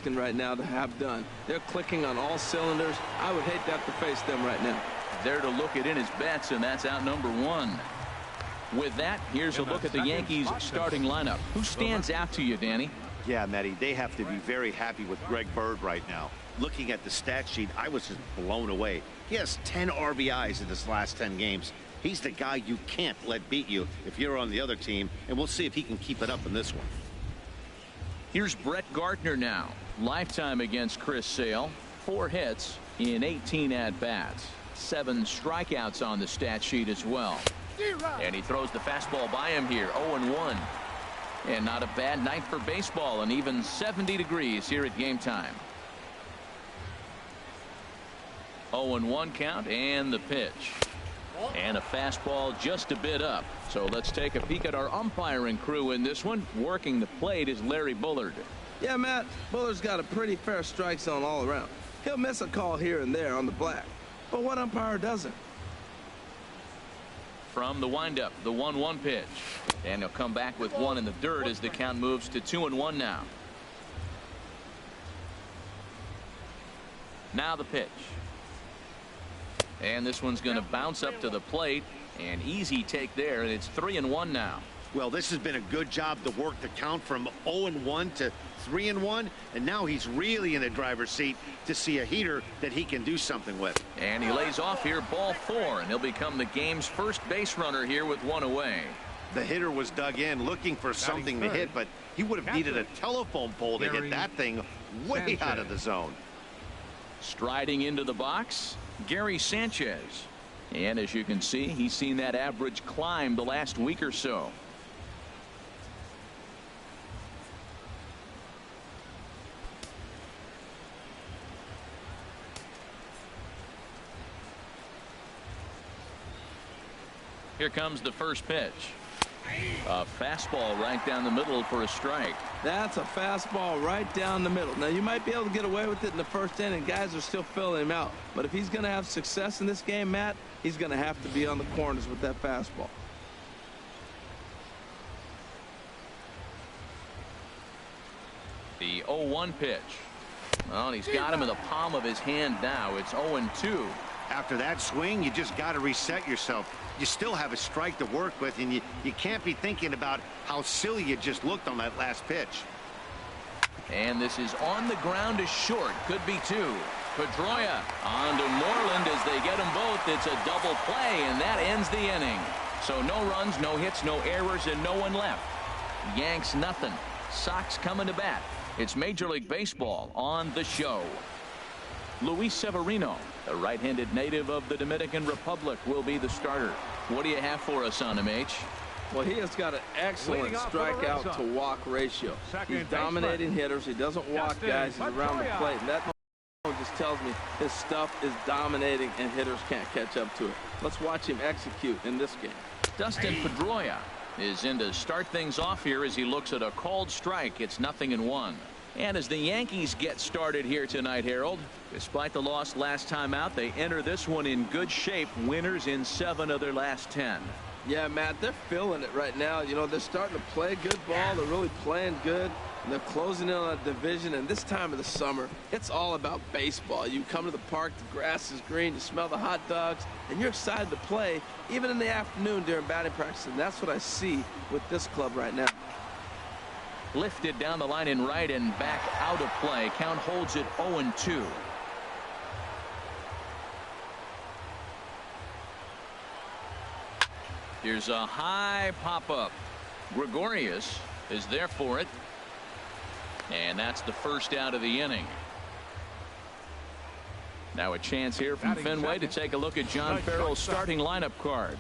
asking right now to have done. They're clicking on all cylinders. I would hate to have to face them right now. There to look at in his bets, and that's out number one. With that, here's a look at the Yankees starting lineup. Who stands out to you, Danny? Yeah, Matty, they have to be very happy with Greg Bird right now. Looking at the stat sheet, I was just blown away. He has 10 RBIs in his last 10 games. He's the guy you can't let beat you if you're on the other team, and we'll see if he can keep it up in this one. Here's Brett Gardner now. Lifetime against Chris Sale. 4 hits in 18 at-bats. 7 strikeouts on the stat sheet as well. And he throws the fastball by him here. 0-1. And not a bad night for baseball, and even 70 degrees here at game time. 0-1 count, and the pitch. And a fastball just a bit up. So let's take a peek at our umpiring crew in this one. Working the plate is Larry Bullard. Yeah, Matt, Bullard's got a pretty fair strike zone all around. He'll miss a call here and there on the black. But what umpire doesn't? From the windup, the 1-1 pitch. And he'll come back with 1 in the dirt as the count moves to 2-1 now. Now the pitch. And this one's going to bounce up to the plate. An easy take there, and it's 3-1 now. Well, this has been a good job to work the count from 0-1 to 3-1, and now he's really in the driver's seat to see a heater that he can do something with. And he lays off here, ball 4, and he'll become the game's first base runner here with 1 away. The hitter was dug in looking for something to hit, but he would have needed a telephone pole to hit that thing way out of the zone. Striding into the box, Gary Sanchez. And as you can see, he's seen that average climb the last week or so. Here comes the first pitch. A fastball right down the middle for a strike. That's a fastball right down the middle. Now, you might be able to get away with it in the first inning. Guys are still filling him out. But if he's going to have success in this game, Matt, he's going to have to be on the corners with that fastball. The 0-1 pitch. Well, he's got him in the palm of his hand now. It's 0-2. After that swing, you just got to reset yourself. You still have a strike to work with, and you can't be thinking about how silly you just looked on that last pitch. And this is on the ground to short. Could be 2. Pedroia on to Moreland as they get them both. It's a double play, and that ends the inning. So no runs, no hits, no errors, and no one left. Yanks nothing. Sox coming to bat. It's Major League Baseball on the show. Luis Severino, the right-handed native of the Dominican Republic, will be the starter. What do you have for us on him, H? Well, he has got an excellent strikeout to walk ratio. He's dominating hitters. He doesn't walk guys. He's around the plate. And that just tells me his stuff is dominating and hitters can't catch up to it. Let's watch him execute in this game. Dustin Pedroia is in to start things off here as he looks at a called strike. It's 0-1. And as the Yankees get started here tonight, Harold, despite the loss last time out, they enter this one in good shape. Winners in 7 of their last 10. Yeah, Matt, they're feeling it right now. You know, they're starting to play good ball. They're really playing good. And they're closing in on a division. And this time of the summer, it's all about baseball. You come to the park, the grass is green, you smell the hot dogs, and you're excited to play, even in the afternoon during batting practice. And that's what I see with this club right now. Lifted down the line in right and back out of play. Count holds it 0-2. Here's a high pop-up. Gregorius is there for it. And that's the first out of the inning. Now a chance here from Fenway to take a look at John Farrell's starting lineup card.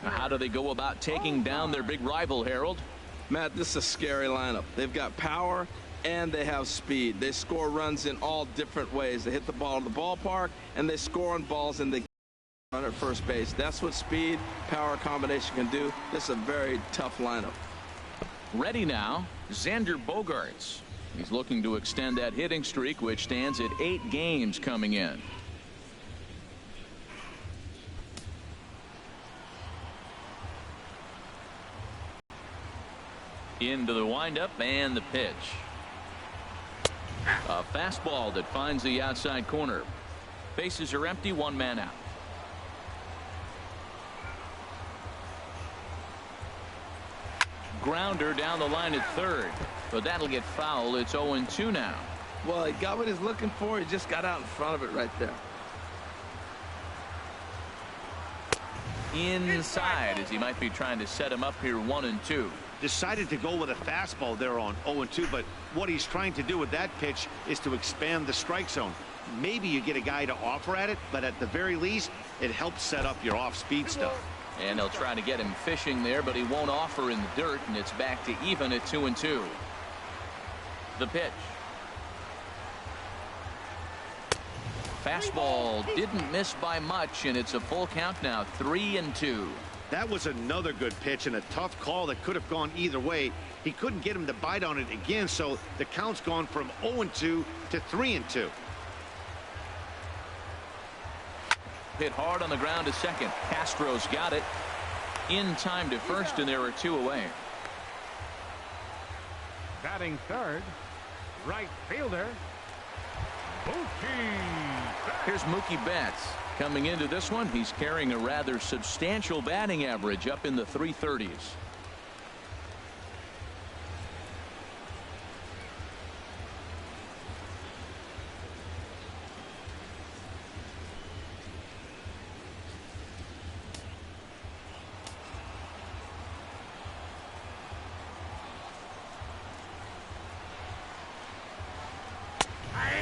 Now, how do they go about taking down their big rival, Harold? Matt, this is a scary lineup. They've got power and they have speed. They score runs in all different ways. They hit the ball in the ballpark and they score on balls and they run at first base. That's what speed, power combination can do. This is a very tough lineup. Ready now, Xander Bogaerts. He's looking to extend that hitting streak, which stands at 8 games coming in. Into the windup and the pitch. A fastball that finds the outside corner. Bases are empty, one man out. Grounder down the line at third, but that'll get fouled. It's 0-2 now. Well, he got what he's looking for. He just got out in front of it right there. Inside, as he might be trying to set him up here, 1-2. Decided to go with a fastball there on 0-2, but what he's trying to do with that pitch is to expand the strike zone. Maybe you get a guy to offer at it, but at the very least, it helps set up your off-speed stuff. And they'll try to get him fishing there, but he won't offer in the dirt, and it's back to even at 2-2. The pitch. Fastball didn't miss by much, and it's a full count now, 3-2. That was another good pitch and a tough call that could have gone either way. He couldn't get him to bite on it again, so the count's gone from 0-2 to 3-2. Hit hard on the ground to second. Castro's got it. In time to first, and there are two away. Batting third, right fielder, Mookie. Here's Mookie Betts. Coming into this one, he's carrying a rather substantial batting average up in the 330s.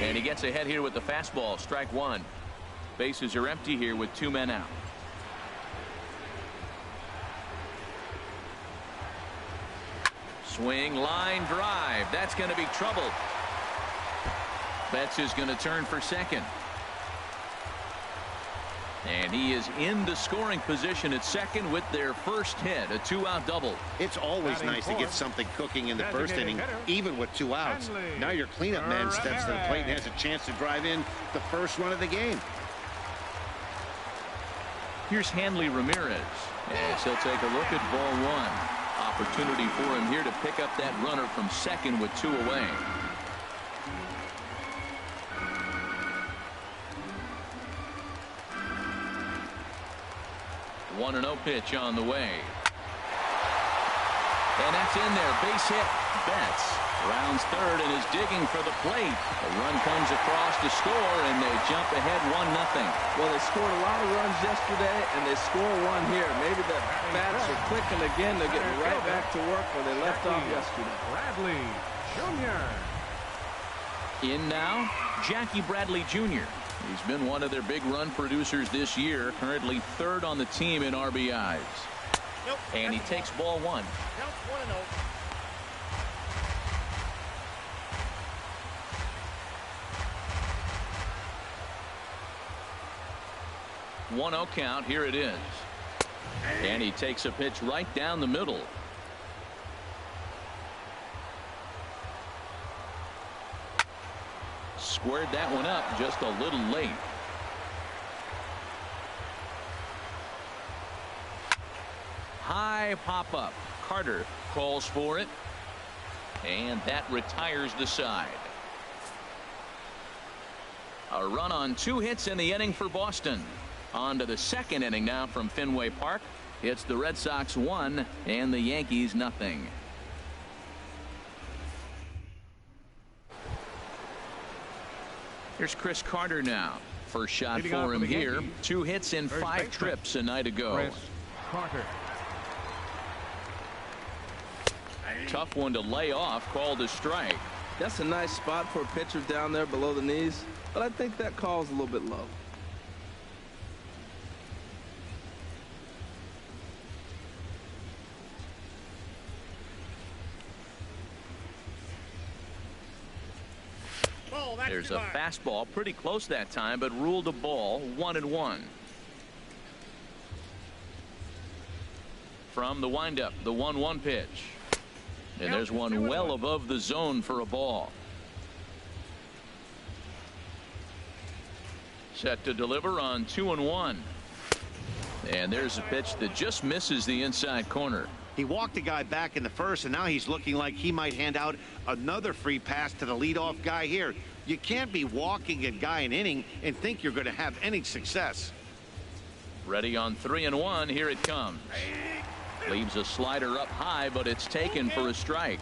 And he gets ahead here with the fastball. Strike one. Bases are empty here with two men out. Swing, line drive. That's going to be trouble. Betts is going to turn for second. And he is in the scoring position at second with their first hit, a two-out double. It's always nice to get something cooking in the first inning, even with two outs. Now your cleanup man steps to the plate and has a chance to drive in the first run of the game. Here's Hanley Ramirez as he'll take a look at ball one. Opportunity for him here to pick up that runner from second with two away. 1-0 pitch on the way. And that's in there. Base hit. Betts rounds third and is digging for the plate. A run comes across to score, and they jump ahead 1-0. Well, they scored a lot of runs yesterday, and they score one here. Maybe the bats are clicking again. They're getting right back to work where they left off yesterday. Bradley Jr. In now, Jackie Bradley Jr. He's been one of their big run producers this year, currently third on the team in RBIs. And he takes ball one. 1-0 count. Here it is. And he takes a pitch right down the middle. Squared that one up just a little late. High pop up. Carter calls for it. And that retires the side. A run on 2 hits in the inning for Boston. On to the second inning now from Fenway Park. It's the Red Sox 1 and the Yankees nothing. Here's Chris Carter now. First shot for him here. 2 hits in 5 trips a night ago. Chris Carter. Tough one to lay off. Called a strike. That's a nice spot for a pitcher down there below the knees, but I think that call's a little bit low. There's a fastball pretty close that time, but ruled a ball. 1-1. From the windup, the 1-1 pitch. And there's one well above the zone for a ball. Set to deliver on 2-1. And there's a pitch that just misses the inside corner. He walked the guy back in the first, and now he's looking like he might hand out another free pass to the leadoff guy here. You can't be walking a guy an inning and think you're going to have any success. Ready on 3-1. Here it comes. Leaves a slider up high, but it's taken for a strike.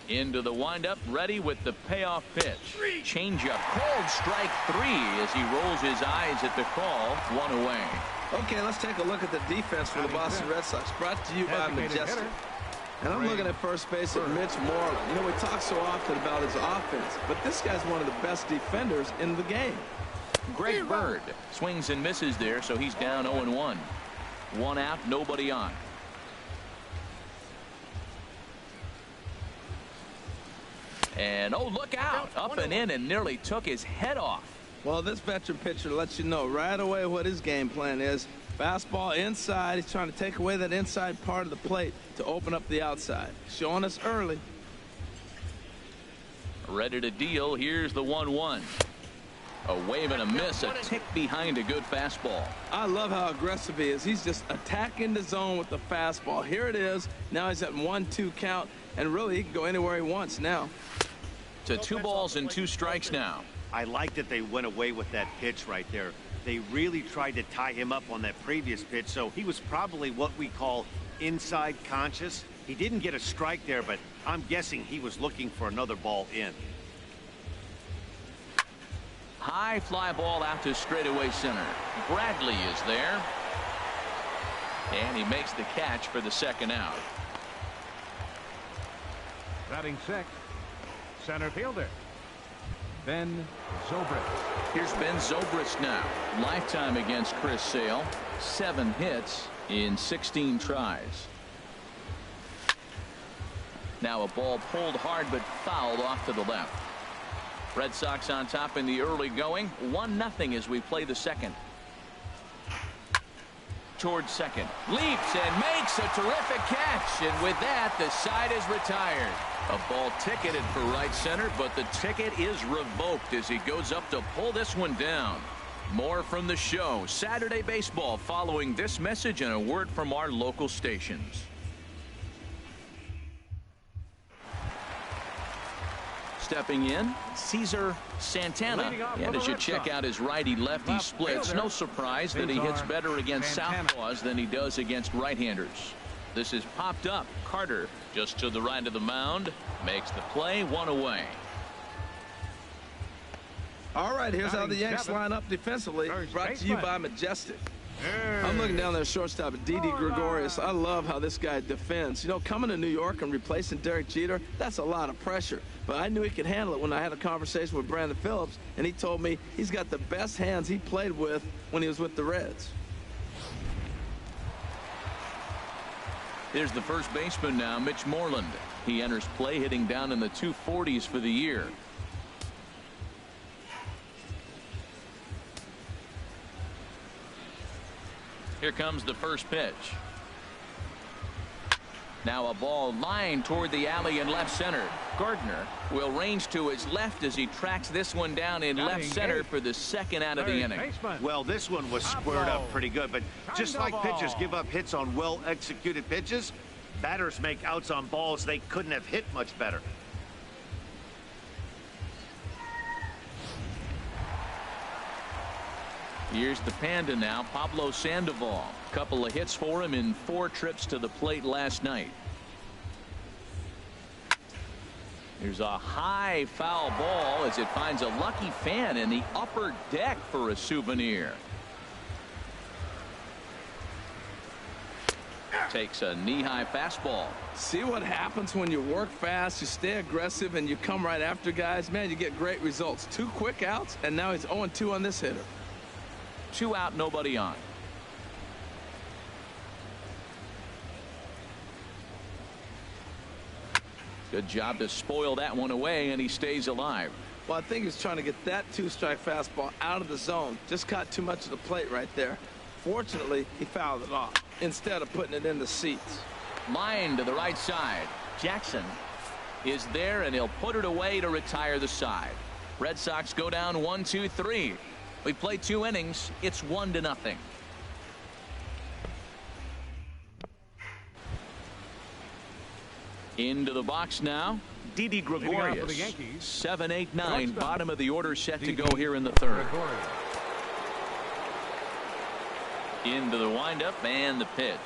Into the windup, ready with the payoff pitch. Changeup, called strike 3 as he rolls his eyes at the call. 1 away. Okay, let's take a look at the defense for the Boston Red Sox. Brought to you by Majestic. And I'm looking at first base at Mitch Moreland. You know, we talk so often about his offense, but this guy's one of the best defenders in the game. Greg Bird swings and misses there, so he's down 0-1. 1 out, nobody on. And oh, look out, up and in, and nearly took his head off. Well, this veteran pitcher lets you know right away what his game plan is. Fastball inside. He's trying to take away that inside part of the plate to open up the outside. Showing us early. Ready to deal. Here's the 1-1. A wave and a miss, a tick behind a good fastball. I love how aggressive he is. He's just attacking the zone with the fastball. Here it is. Now he's at 1-2 count, and really he can go anywhere he wants now. To 2 balls and 2 strikes now. I like that they went away with that pitch right there. They really tried to tie him up on that previous pitch, so he was probably what we call inside conscious. He didn't get a strike there, but I'm guessing he was looking for another ball in. High fly ball out to straightaway center. Bradley is there. And he makes the catch for the 2nd out. Batting 6th, center fielder, Ben Zobrist. Here's Ben Zobrist now. Lifetime against Chris Sale. 7 hits in 16 tries. Now a ball pulled hard but fouled off to the left. Red Sox on top in the early going. 1-0 as we play the 2nd. Towards second. Leaps and makes a terrific catch. And with that, the side is retired. A ball ticketed for right center, but the ticket is revoked as he goes up to pull this one down. More from the show. Saturday Baseball following this message and a word from our local stations. Stepping in, Cesar Santana. And as you check out his righty-lefty splits, no surprise that he hits better against southpaws than he does against right-handers. This is popped up. Carter just to the right of the mound. Makes the play. 1 away. All right, here's how the Yanks line up defensively. Brought to you by Majestic. I'm looking down there, shortstop, Didi Gregorius. I love how this guy defends. You know, coming to New York and replacing Derek Jeter, that's a lot of pressure. But I knew he could handle it when I had a conversation with Brandon Phillips, and he told me he's got the best hands he played with when he was with the Reds. Here's the first baseman now, Mitch Moreland. He enters play hitting down in the 240s for the year. Here comes the first pitch. Now a ball lined toward the alley in left center. Gardner will range to his left as he tracks this one down in left center for the 2nd out of the inning. Well, this one was squared up pretty good, but just like pitchers give up hits on well-executed pitches, batters make outs on balls they couldn't have hit much better. Here's the Panda now, Pablo Sandoval. Couple of hits for him in 4 trips to the plate last night. Here's a high foul ball as it finds a lucky fan in the upper deck for a souvenir. Takes a knee-high fastball. See what happens when you work fast, you stay aggressive, and you come right after guys? Man, you get great results. 2 quick outs, and now he's 0-2 on this hitter. 2 out, nobody on. Good job to spoil that one away, and he stays alive. Well, I think he's trying to get that 2-strike fastball out of the zone. Just caught too much of the plate right there. Fortunately, he fouled it off instead of putting it in the seats. Line to the right side. Jackson is there, and he'll put it away to retire the side. Red Sox go down 1-2-3. We played 2 innings. It's 1-0. Into the box now, Didi Gregorius. 7, 8, 9, bottom of the order set to go here in the third. Into the windup and the pitch.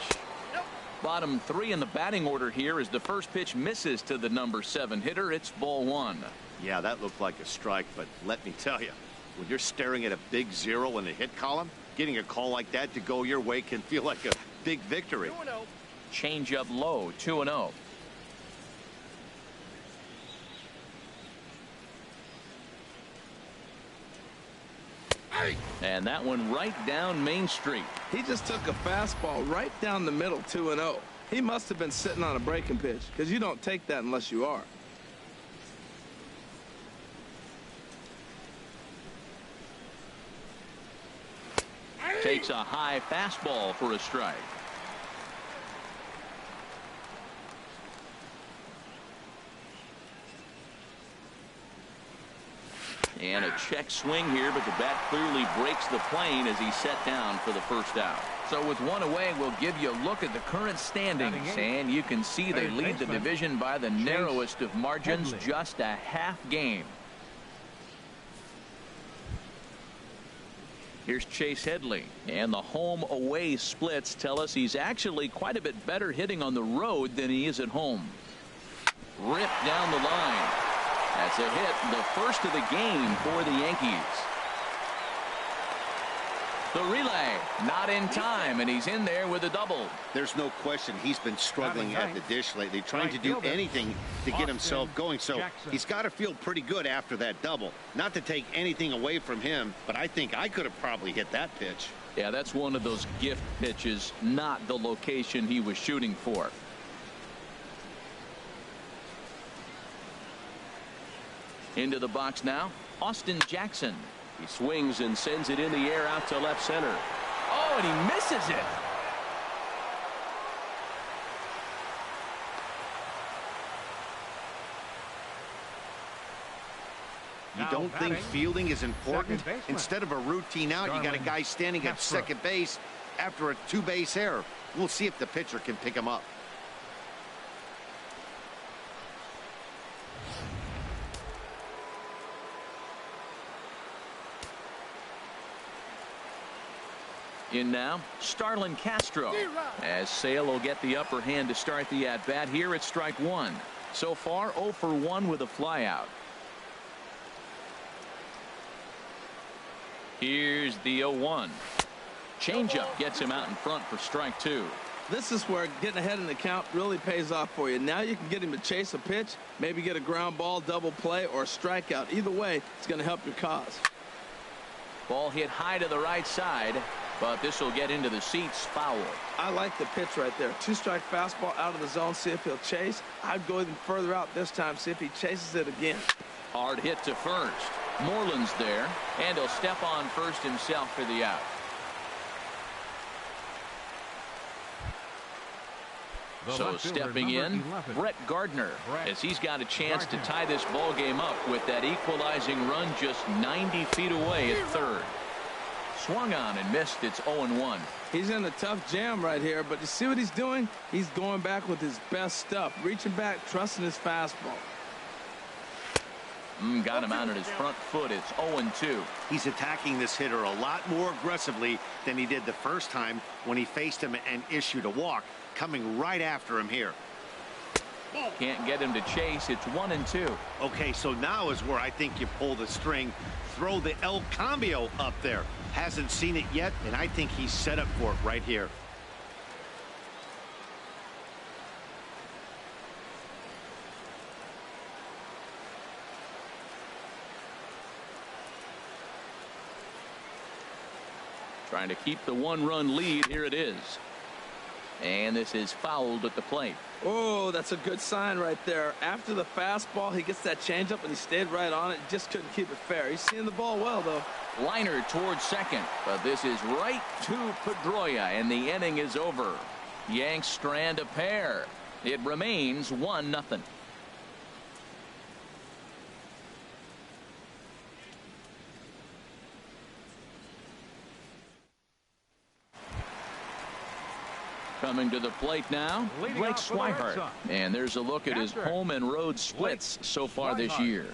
Bottom 3 in the batting order here as the first pitch misses to the number 7 hitter. It's ball 1. Yeah, that looked like a strike, but let me tell you, when you're staring at a big 0 in the hit column, getting a call like that to go your way can feel like a big victory. 2-0. Change up low, 2-0. And that one right down Main Street. He just took a fastball right down the middle, 2-0. He must have been sitting on a breaking pitch, because you don't take that unless you are. Takes a high fastball for a strike. And a check swing here, but the bat clearly breaks the plane as he's set down for the first out. So with 1 away, we'll give you a look at the current standings, and you can see they lead the division by the narrowest of margins, just a half game. Here's Chase Headley, and the home away splits tell us he's actually quite a bit better hitting on the road than he is at home. Ripped down the line. That's a hit, the first of the game for the Yankees. The relay, not in time, and he's in there with a double. There's no question he's been struggling at the dish lately, trying to do anything to get himself going. So he's got to feel pretty good after that double. Not to take anything away from him, but I think I could have probably hit that pitch. Yeah, that's one of those gift pitches, not the location he was shooting for. Into the box now, Austin Jackson. He swings and sends it in the air out to left center. Oh, and he misses it. You don't think fielding is important? Instead of a routine out, you got a guy standing at second base after a 2-base error. We'll see if the pitcher can pick him up. In now, Starlin Castro. As Sale will get the upper hand to start the at-bat here at strike 1. So far, 0 for 1 with a flyout. Here's the 0-1. Changeup gets him out in front for strike 2. This is where getting ahead in the count really pays off for you. Now you can get him to chase a pitch, maybe get a ground ball, double play, or a strikeout. Either way, it's going to help your cause. Ball hit high to the right side, but this will get into the seats, foul. I like the pitch right there. 2-strike fastball out of the zone, see if he'll chase. I'd go even further out this time, see if he chases it again. Hard hit to first. Moreland's there, and he'll step on first himself for the out. So stepping in, Brett Gardner, as he's got a chance to tie this ball game up with that equalizing run just 90 feet away at third. Swung on and missed. It's 0-1. He's in a tough jam right here, but you see what he's doing? He's going back with his best stuff, reaching back, trusting his fastball. Got him out on his front foot. It's 0-2. He's attacking this hitter a lot more aggressively than he did the first time when he faced him and issued a walk. Coming right after him here. Can't get him to chase. It's 1-2. Okay, so now is where I think you pull the string. Throw the El Cambio up there. Hasn't seen it yet, and I think he's set up for it right here. Trying to keep the 1-run lead. Here it is. And this is fouled at the plate. Oh, that's a good sign right there. After the fastball, he gets that changeup, and he stayed right on it. Just couldn't keep it fair. He's seeing the ball well, though. Liner towards second, but this is right to Pedroia, and the inning is over. Yanks strand a pair. It remains 1-0. Coming to the plate now, Blake Swihart. And there's a look at his home and road splits so far this year.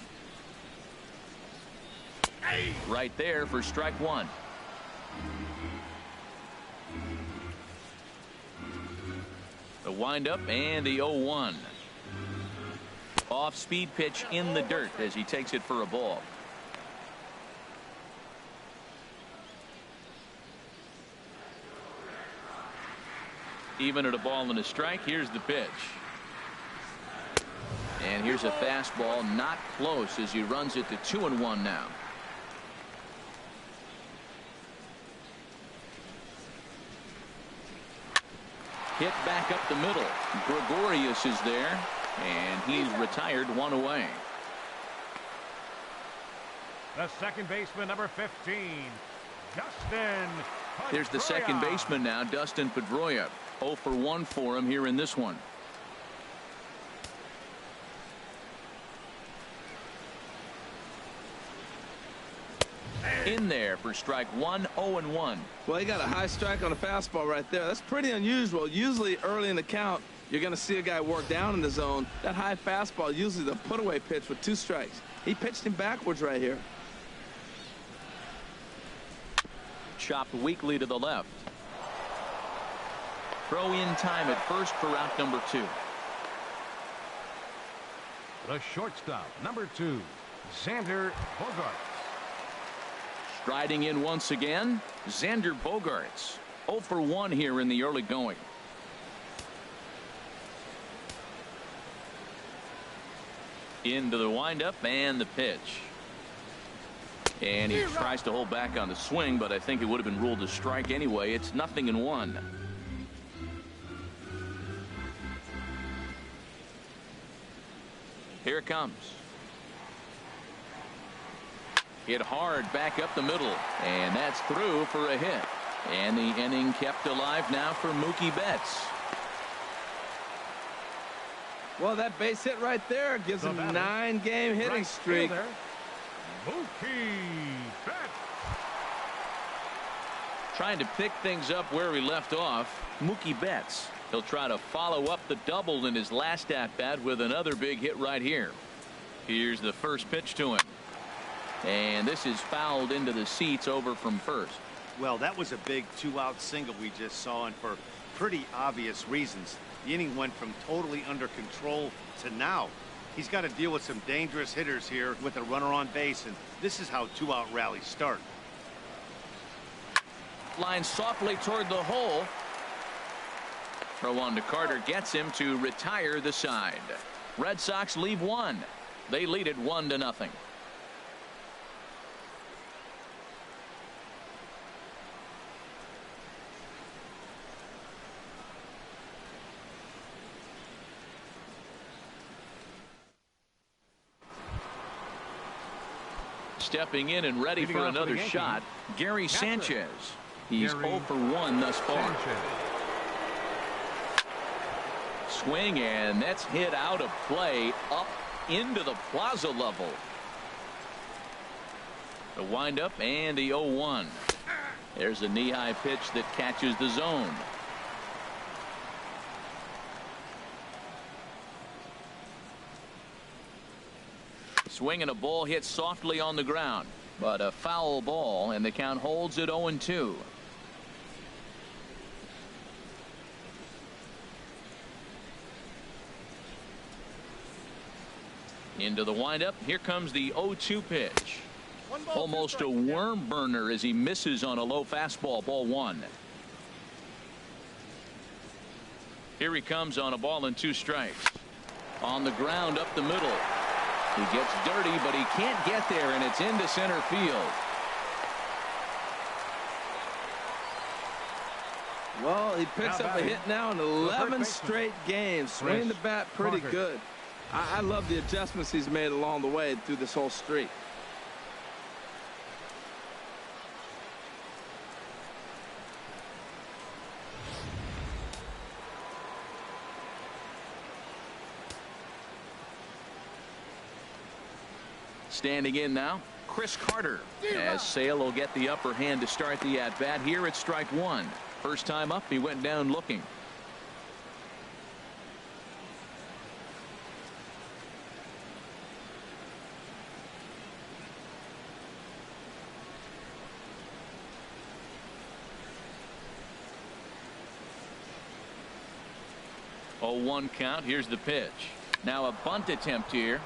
Right there for strike one. The windup and the 0-1. Off-speed pitch in the dirt as he takes it for a ball. Even at a ball and a strike, here's the pitch. And here's a fastball, not close as he runs it to 2-1 now. Hit back up the middle. Gregorius is there, and he's retired, one away. The second baseman, number 15, Dustin Pedroia. Here's the second baseman now, Dustin Pedroia. 0 for 1 for him here in this one. In there for strike one, 0-1. Well, he got a high strike on a fastball right there. That's pretty unusual. Usually early in the count, you're going to see a guy work down in the zone. That high fastball, usually the put-away pitch with 2 strikes. He pitched him backwards right here. Chopped weakly to the left. Throw in time at first for out number 2. The shortstop, number 2, Xander Bogaerts. Striding in once again, Xander Bogaerts. 0 for 1 here in the early going. Into the windup and the pitch. And he tries to hold back on the swing, but I think it would have been ruled a strike anyway. It's 0-1. Here it comes. Hit hard back up the middle, and that's through for a hit. And the inning kept alive now for Mookie Betts. Well, that base hit right there gives him a 9-game hitting streak. Mookie Betts. Trying to pick things up where he left off, Mookie Betts. He'll try to follow up the double in his last at-bat with another big hit right here. Here's the first pitch to him. And this is fouled into the seats over from first. Well, that was a big 2-out single we just saw, and for pretty obvious reasons. The inning went from totally under control to now. He's got to deal with some dangerous hitters here with a runner on base, and this is how 2-out rallies start. Line softly toward the hole. Throw on to Carter gets him to retire the side. Red Sox leave one. They lead it 1-0. Stepping in and ready for another shot, Gary Sanchez. He's 0 for 1 thus far. Swing, and that's hit out of play up into the plaza level. The windup and the 0-1. There's a knee-high pitch that catches the zone. Swing and a ball hit softly on the ground, but a foul ball, and the count holds at 0-2. Into the windup. Here comes the 0-2 pitch. Almost a worm burner as he misses on a low fastball. Ball 1. Here he comes on a ball and 2 strikes. On the ground up the middle. He gets dirty, but he can't get there, and it's into center field. Well, he picks up a hit now in 11 straight games. Swinging the bat pretty good. I love the adjustments he's made along the way through this whole streak. Standing in now, Chris Carter, as Sale will get the upper hand to start the at-bat here at strike 1. First time up, he went down looking. 0-1 count. Here's the pitch. Now a bunt attempt here.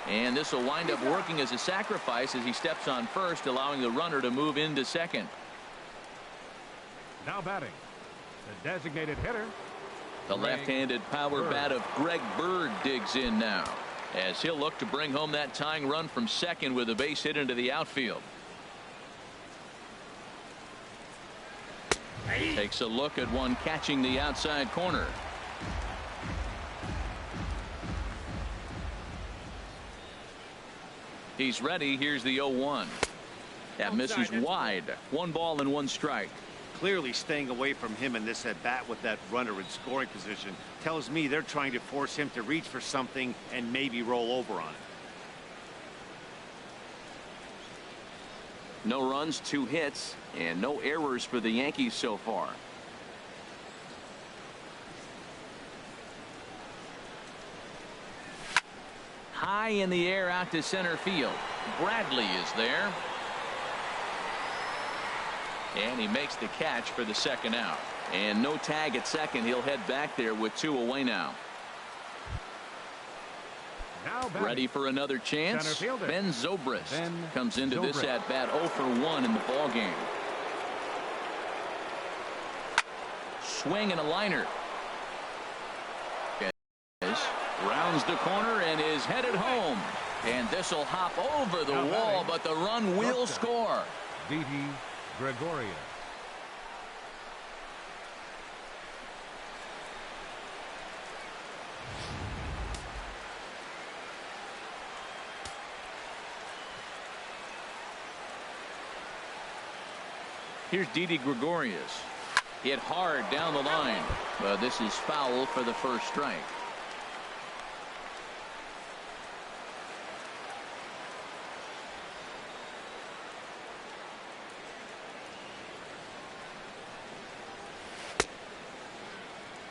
And this will wind up working as a sacrifice as he steps on first, allowing the runner to move into second. Now batting, the designated hitter. The left-handed power bat of Greg Bird digs in now, as he'll look to bring home that tying run from second with a base hit into the outfield. Takes a look at one catching the outside corner. He's ready. Here's the 0-1. That misses wide. 1 ball and 1 strike. Clearly staying away from him in this at bat with that runner in scoring position tells me they're trying to force him to reach for something and maybe roll over on it. No runs, 2 hits, and no errors for the Yankees so far. High in the air out to center field. Bradley is there. And he makes the catch for the second out. And no tag at second. He'll head back there with 2 away now. Ready for another chance. Ben Zobrist comes into this at bat 0 for 1 in the ball game. Swing and a liner. Rounds the corner and is headed home. And this will hop over the wall, but the run will score. Didi Gregorius. Here's Didi Gregorius. Hit hard down the line, but this is foul for the first strike.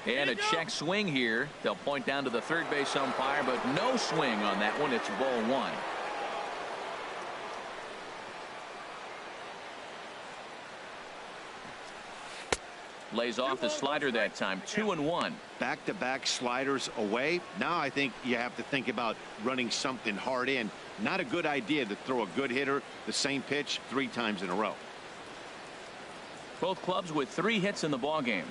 And a check swing here. They'll point down to the third base umpire, but no swing on that one. It's ball 1. Lays off the slider that time. 2-1. Back-to-back sliders away. Now I think you have to think about running something hard in. Not a good idea to throw a good hitter the same pitch 3 times in a row. Both clubs with 3 hits in the ball game.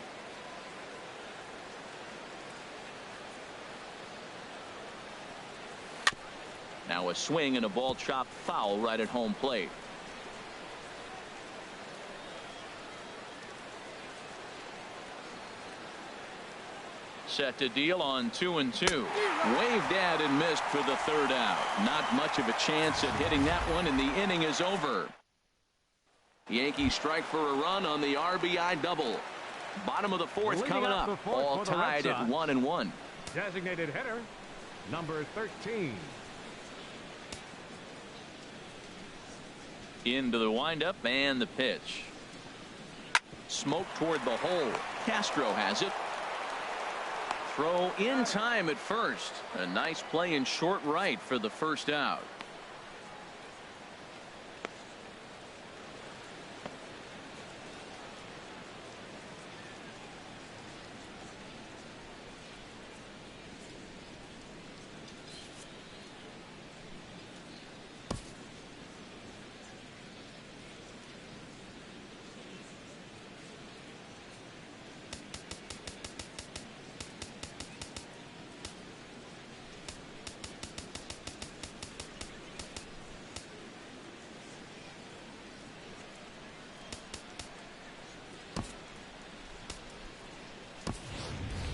Now a swing and a ball chopped foul right at home plate. Set to deal on 2-2. Waved at and missed for the third out. Not much of a chance at hitting that one, and the inning is over. Yankees strike for a run on the RBI double. Bottom of the 4th coming up. All tied at 1-1. Designated hitter, number 13. Into the windup and the pitch. Smoke toward the hole. Castro has it. Throw in time at first. A nice play in short right for the first out.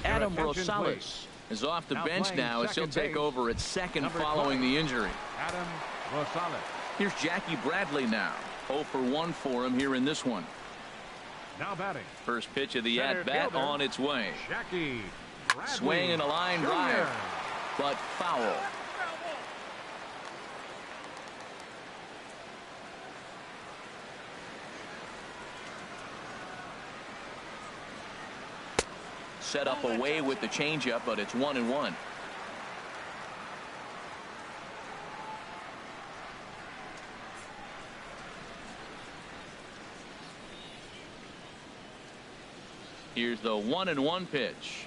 Adam Rosales is off the bench now as he'll take over at second following the injury. Adam Rosales. Here's Jackie Bradley now. 0 for 1 for him here in this one. Now batting. First pitch of the at-bat on its way. Jackie Bradley. Swing and a line drive, but foul. Set up away with the changeup, but it's 1-1. Here's the 1-1 pitch.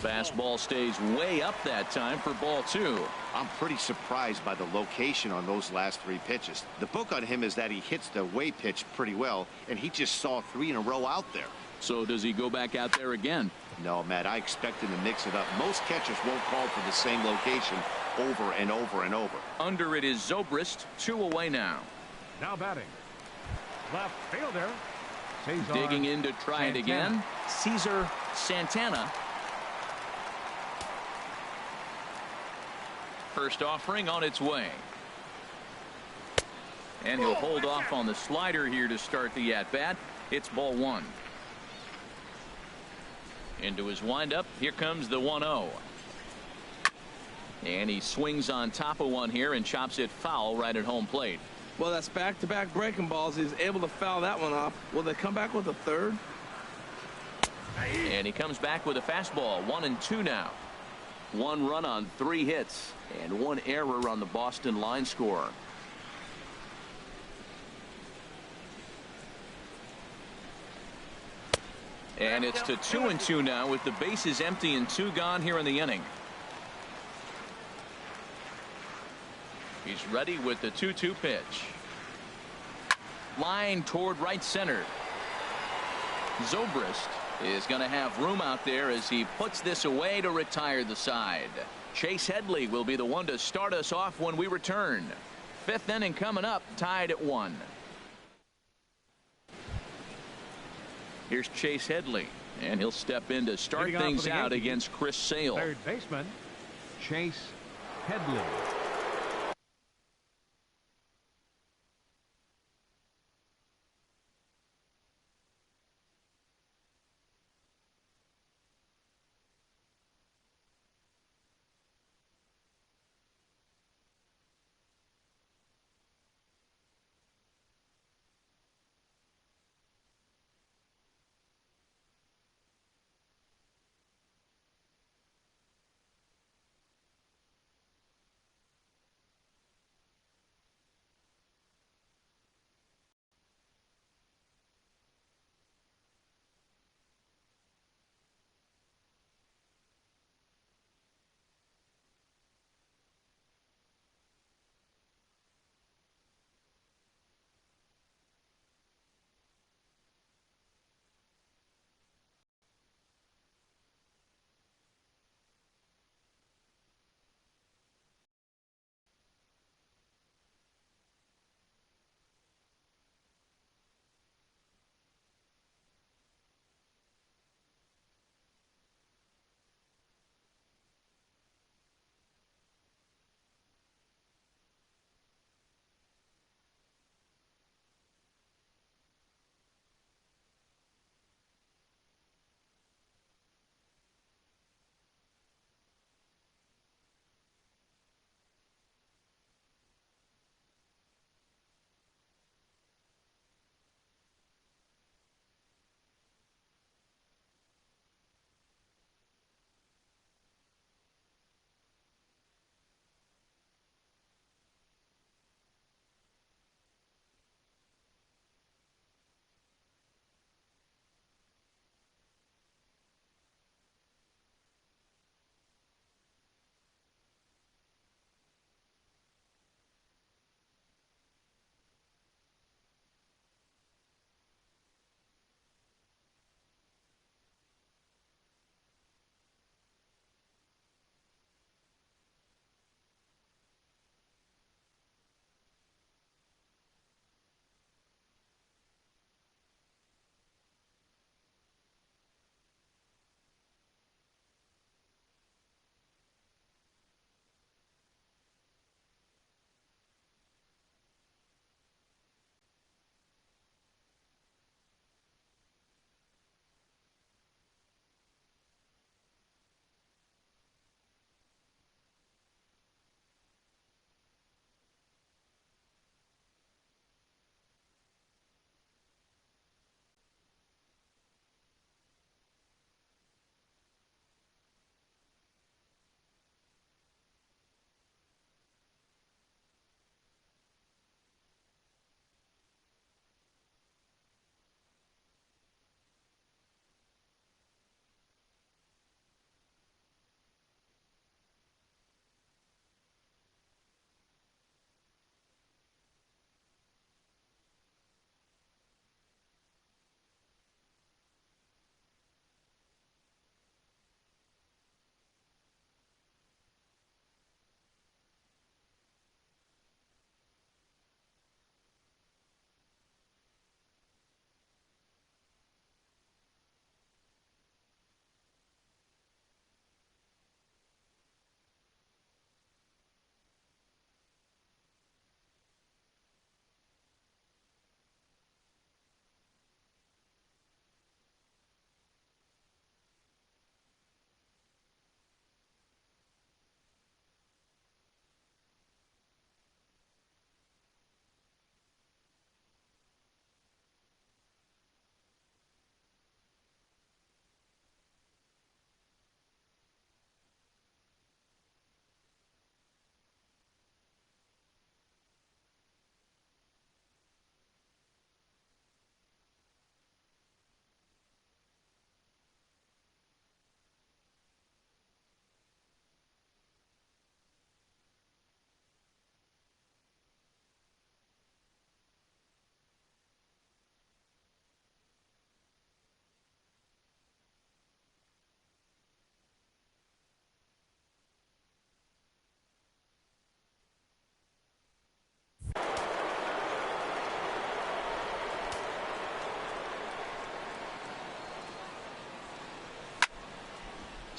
Fastball stays way up that time for ball 2. I'm pretty surprised by the location on those last 3 pitches. The book on him is that he hits the way pitch pretty well, and he just saw 3 in a row out there. So does he go back out there again? No, Matt, I expect him to mix it up. Most catchers won't call for the same location over and over and over. Under it is Zobrist, 2 away now. Now batting. Left fielder. Cesar Digging in to try it again. Cesar Santana. First offering on its way. And he'll hold off on the slider here to start the at-bat. It's ball 1. Into his windup. Here comes the 1-0. And he swings on top of one here and chops it foul right at home plate. Well, that's back-to-back breaking balls. He's able to foul that one off. Will they come back with a third? And he comes back with a fastball. 1-2 now. 1 run on 3 hits and 1 error on the Boston line score. And it's to 2-2 now with the bases empty and 2 gone here in the inning. He's ready with the 2-2 pitch. Line toward right center. Zobrist is going to have room out there as he puts this away to retire the side. Chase Headley will be the one to start us off when we return. 5th inning coming up, tied at 1. Here's Chase Headley, and he'll step in to start things out against Chris Sale. Third baseman, Chase Headley.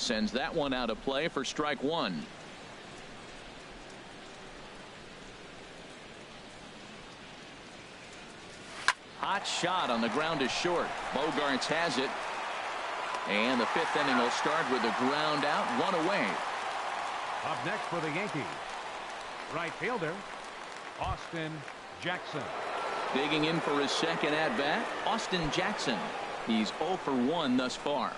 Sends that one out of play for strike one. Hot shot on the ground is short. Bogarts has it. And the fifth inning will start with a ground out, one away. Up next for the Yankees, right fielder, Austin Jackson. Digging in for his second at-bat, Austin Jackson. He's 0 for 1 thus far.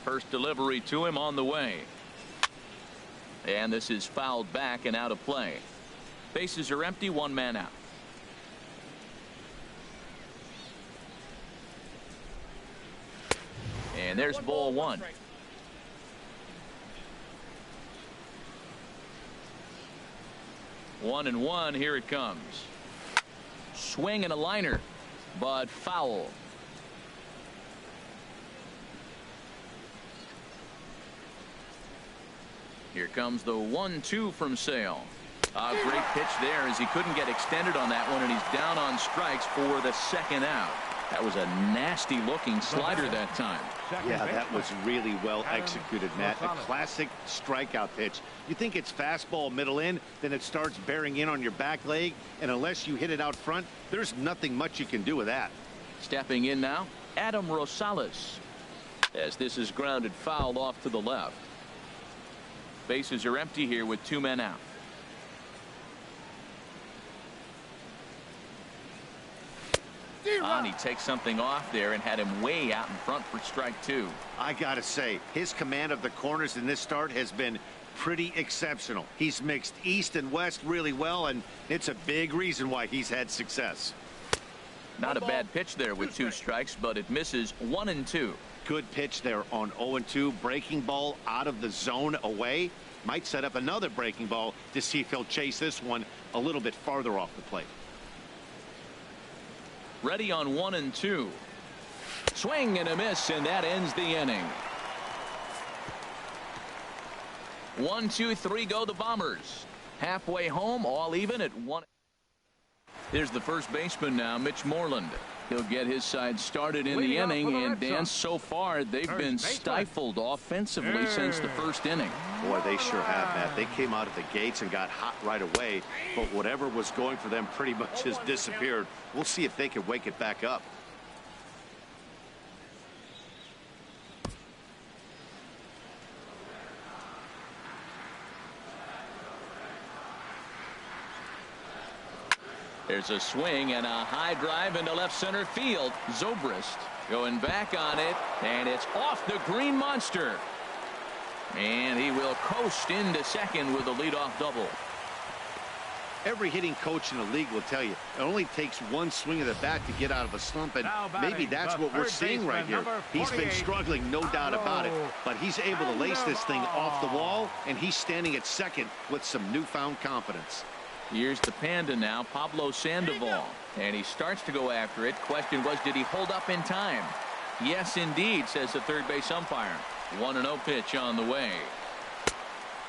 First delivery to him on the way. And this is fouled back and out of play. Bases are empty, one man out. And there's ball one. One and one, here it comes. Swing and a liner, but foul. Here comes the 1-2 from Sale. A great pitch there as he couldn't get extended on that one, and he's down on strikes for the second out. That was a nasty looking slider that time. Yeah, that was really well executed, Matt. A classic strikeout pitch. You think it's fastball middle in, then it starts bearing in on your back leg, and unless you hit it out front, there's nothing much you can do with that. Stepping in now, Adam Rosales, as this is grounded foul off to the left. Bases are empty here with two men out. And he takes something off there and had him way out in front for strike two. I gotta say, his command of the corners in this start has been pretty exceptional. He's mixed east and west really well, and it's a big reason why he's had success. Not a bad pitch there with two strikes, but it misses 1-2. Good pitch there on 0-2. Breaking ball out of the zone away. Might set up another breaking ball to see if he'll chase this one a little bit farther off the plate. Ready on 1-2. Swing and a miss, and that ends the inning. 1, 2, 3 go the Bombers. Halfway home, all even at 1. Here's the first baseman now, Mitch Moreland. He'll get his side started in the inning, and Dan, so far they've been stifled offensively since the first inning. Boy, they sure have, Matt. They came out of the gates and got hot right away, but whatever was going for them pretty much has disappeared. We'll see if they can wake it back up. There's a swing and a high drive into left center field. Zobrist going back on it, and it's off the green monster. And he will coast into second with a leadoff double. Every hitting coach in the league will tell you it only takes one swing of the bat to get out of a slump, and maybe that's what we're seeing right here. He's been struggling, no doubt about it, but he's able to lace this thing off the wall, and he's standing at second with some newfound confidence. Here's the Panda now, Pablo Sandoval, and he starts to go after it. Question was, did he hold up in time? Yes, indeed, says the third base umpire. 1-0 pitch on the way.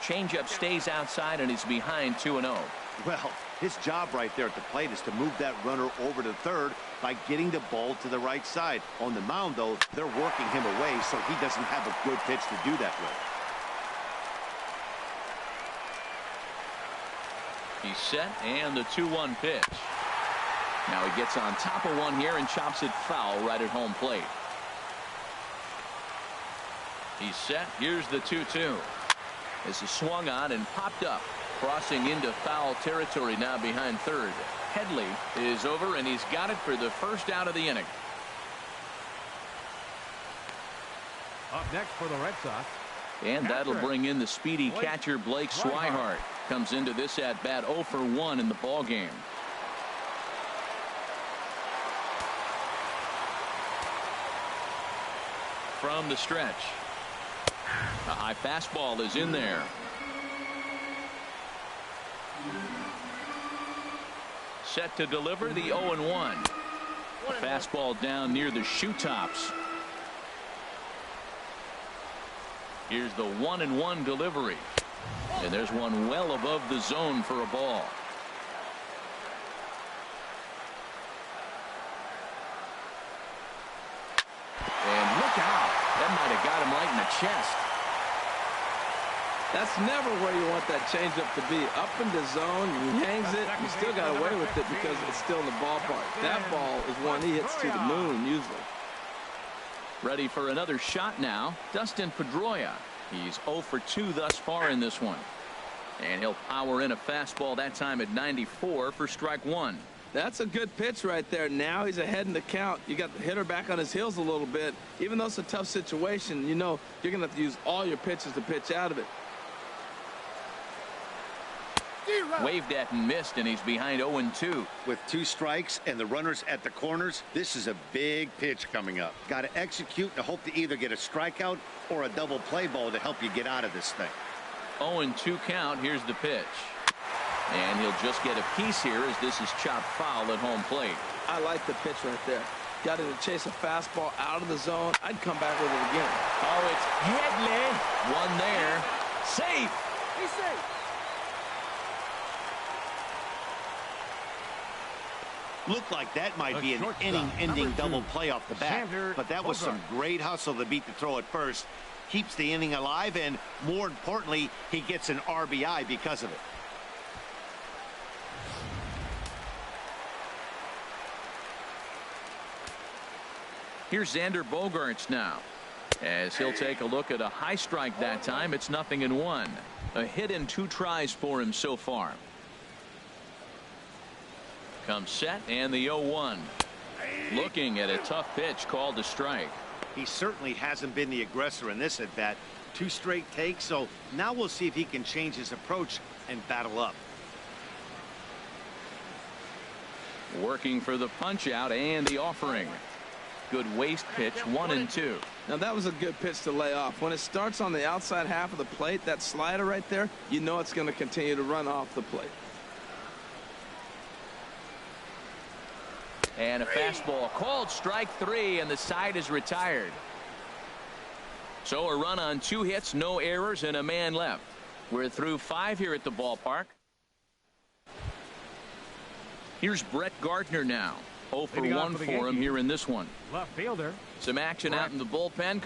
Changeup stays outside, and he's behind 2-0. Well, his job right there at the plate is to move that runner over to third by getting the ball to the right side. On the mound, though, they're working him away, so he doesn't have a good pitch to do that with. He's set, and the 2-1 pitch. Now he gets on top of one here and chops it foul right at home plate. He's set. Here's the 2-2. This is swung on and popped up, crossing into foul territory now behind third. Headley is over, and he's got it for the first out of the inning. Up next for the Red Sox. And that'll bring in the speedy catcher Blake Swihart. Comes into this at bat 0 for 1 in the ball game. From the stretch, a high fastball is in there. Set to deliver the 0-1. A fastball down near the shoe tops. Here's the 1-1 delivery. And there's one well above the zone for a ball. it got him right in the chest. That's never where you want that changeup to be. Up in the zone, he hangs it, you still got away with it because it's still in the ballpark. That ball is one he hits to the moon, usually. Ready for another shot now, Dustin Pedroia. He's 0 for 2 thus far in this one. And he'll power in a fastball that time at 94 for strike one. That's a good pitch right there. Now he's ahead in the count. You got the hitter back on his heels a little bit. Even though it's a tough situation, you know you're going to have to use all your pitches to pitch out of it. Waved at and missed, and he's behind 0-2. With 2 strikes and the runners at the corners, this is a big pitch coming up. Got to execute and hope to either get a strikeout or a double play ball to help you get out of this thing. 0-2 count. Here's the pitch. And he'll just get a piece here as this is chopped foul at home plate. I like the pitch right there. Got to chase a fastball out of the zone. I'd come back with it again. Oh, it's Headley. One there. Safe. He's safe. Looked like that might be an inning-ending double play off the bat, but that was some great hustle to beat the throw at first. Keeps the inning alive, and more importantly, he gets an RBI because of it. Here's Xander Bogaerts now, as he'll take a look at a high strike that time. It's 0-1. A hit in 2 tries for him so far. Comes set, and the 0-1. Looking at a tough pitch called a strike. He certainly hasn't been the aggressor in this at bat. 2 straight takes, so now we'll see if he can change his approach and battle up. Working for the punch out and the offering. Good waist pitch, 1-2. Now that was a good pitch to lay off. When it starts on the outside half of the plate, that slider right there, you know it's going to continue to run off the plate. And a fastball called strike 3, and the side is retired. So a run on 2 hits, no errors, and a man left. We're through 5 here at the ballpark. Here's Brett Gardner now. 0 for 1 for him here in this one. Left fielder. Some action out in the bullpen.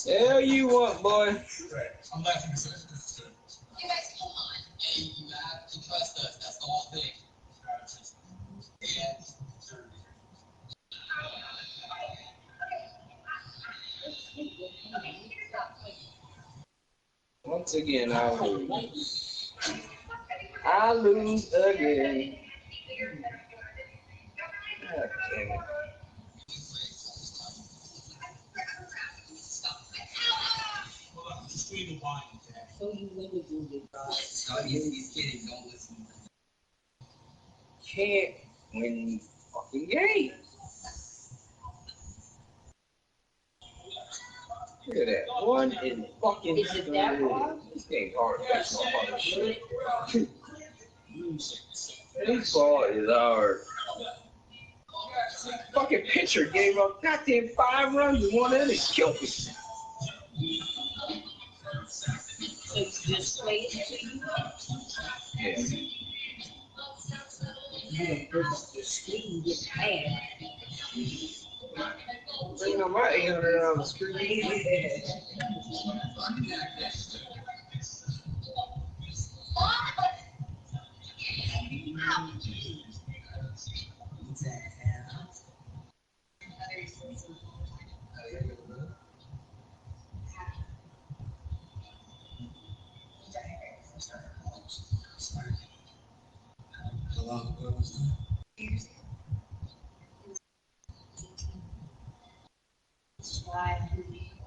Hell you want, boy? I'm laughing at this. You guys, come on. Hey, you have to trust us. That's the whole thing. Yeah. Once again, I lose. I lose again. God damn it. Just read the wine. Start using these kids, don't listen. Can't win these fucking games. Look at that. One in fucking. Is it that hard? This game's hard. That's not hard as shit. Baseball is hard. Fucking pitcher gave up goddamn 5 runs in 1 inning. Killed me. It's just played to you. Yeah. You don't bring up the screen, get mad. Bring on my 800 on the screen. Why?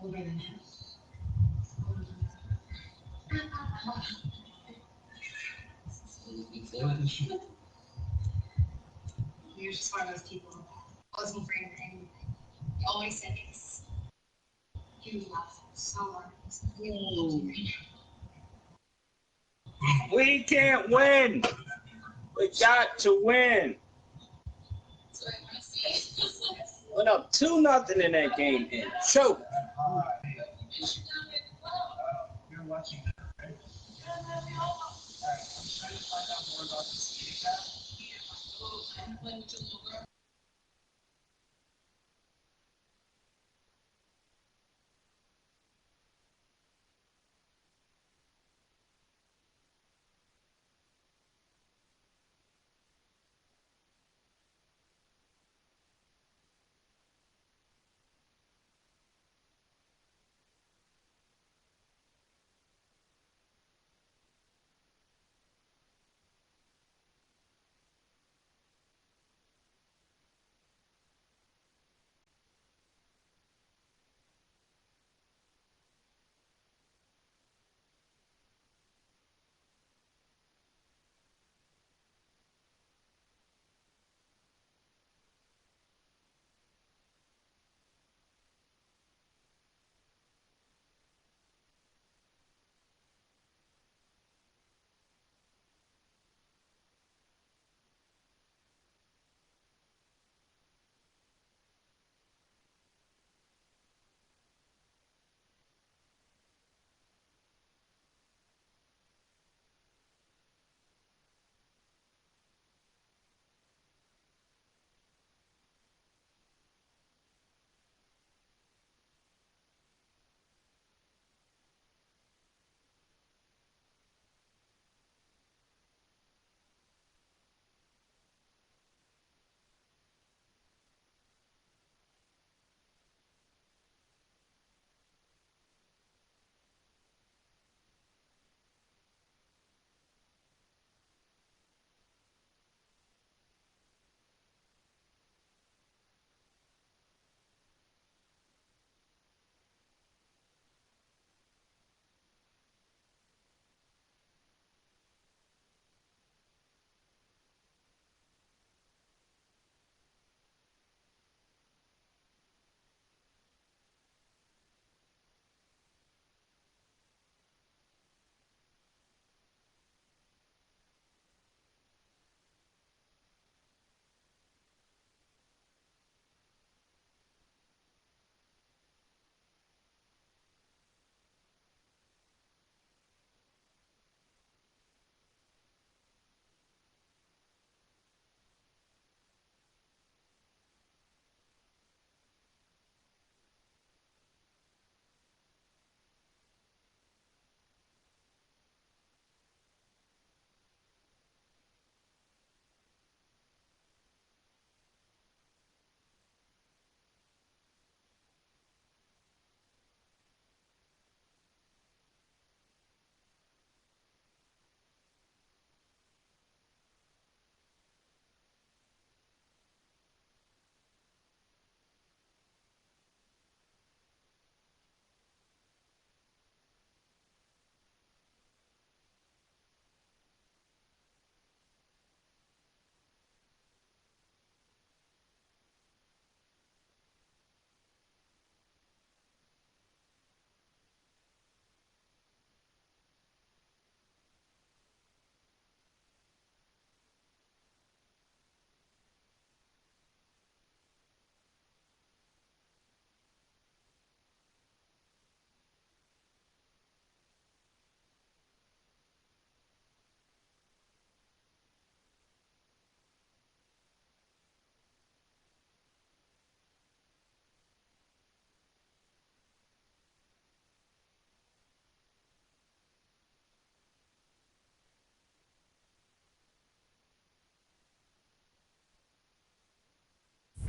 Older than him. You're just one of those people who wasn't afraid of anything. You always said yes. You love someone. We can't win. We got to win. Went up 2-0 in that game and choked. You're watching.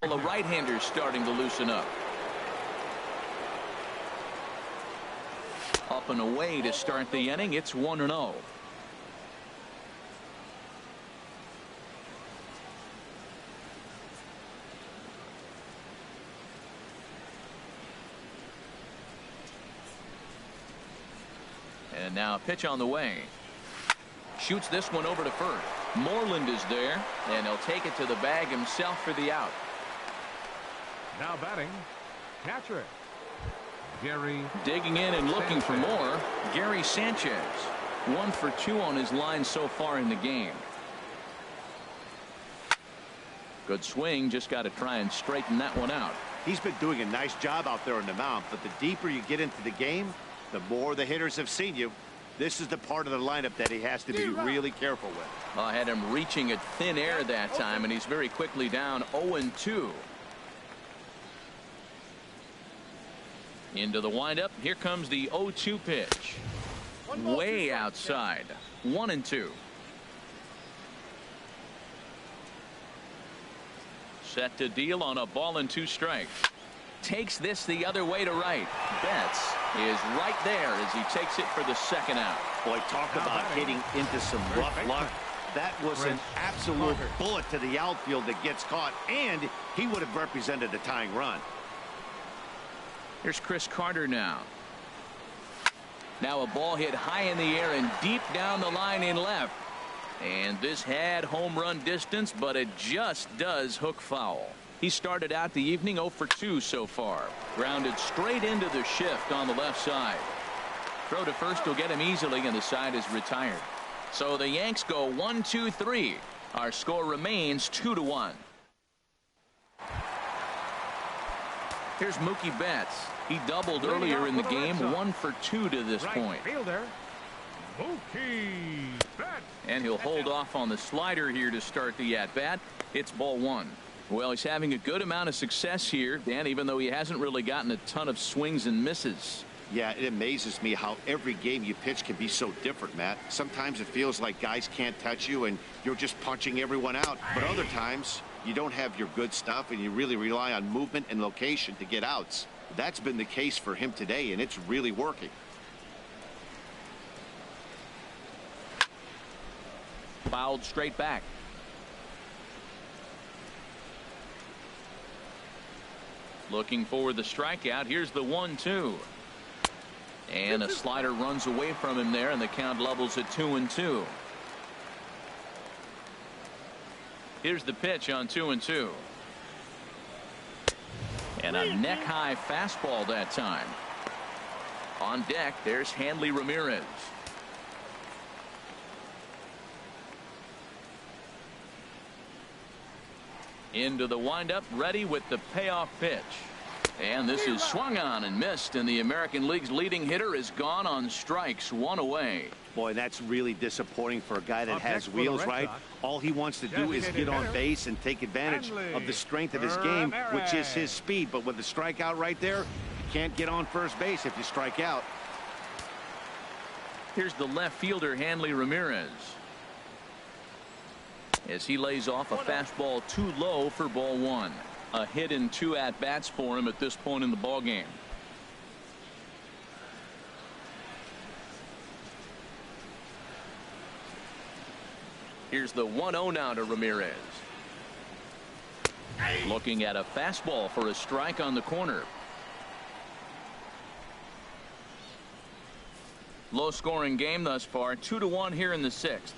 The right-hander starting to loosen up. Up and away to start the inning. It's 1-0. And now a pitch on the way. Shoots this one over to first. Moreland is there, and he'll take it to the bag himself for the out. Now batting, catcher Gary. Digging in and looking for more, Gary Sanchez. 1 for 2 on his line so far in the game. Good swing, just got to try and straighten that one out. He's been doing a nice job out there on the mound, but the deeper you get into the game, the more the hitters have seen you. This is the part of the lineup that he has to be really careful with. I had him reaching at thin air that time, and he's very quickly down 0-2. Into the windup. Here comes the 0-2 pitch. Way outside. 1-2. Set to deal on a ball and 2 strikes. Takes this the other way to right. Betts is right there as he takes it for the second out. Boy, talk about hitting into some rough luck. That was an absolute bullet to the outfield that gets caught, and he would have represented a tying run. Here's Chris Carter now. Now a ball hit high in the air and deep down the line in left. And this had home run distance, but it just does hook foul. He started out the evening 0 for 2 so far. Grounded straight into the shift on the left side. Throw to first will get him easily, and the side is retired. So the Yanks go 1-2-3. Our score remains 2-1. Here's Mookie Betts. He doubled earlier in the game, 1 for 2 to this point. Fielder, Mookie Betts. And he'll hold off on the slider here to start the at-bat. It's ball 1. Well, he's having a good amount of success here, Dan, even though he hasn't really gotten a ton of swings and misses. Yeah, it amazes me how every game you pitch can be so different, Matt. Sometimes it feels like guys can't touch you and you're just punching everyone out. But other times you don't have your good stuff and you really rely on movement and location to get outs. That's been the case for him today, and it's really working. Fouled straight back. Looking for the strikeout. Here's the 1-2. And a slider runs away from him there, and the count levels at 2-2. Here's the pitch on 2-2. And a neck-high fastball that time. On deck, there's Hanley Ramirez. Into the windup, ready with the payoff pitch. And this is swung on and missed, and the American League's leading hitter is gone on strikes, 1 away. Boy, that's really disappointing for a guy that has wheels, right? All he wants to do is get on base and take advantage of the strength of his game, which is his speed. But with the strikeout right there, you can't get on first base if you strike out. Here's the left fielder, Hanley Ramirez, as he lays off a fastball too low for ball 1. A hit in 2 at-bats for him at this point in the ball game. Here's the 1-0 now to Ramirez. Looking at a fastball for a strike on the corner. Low scoring game thus far, 2-1 here in the 6th.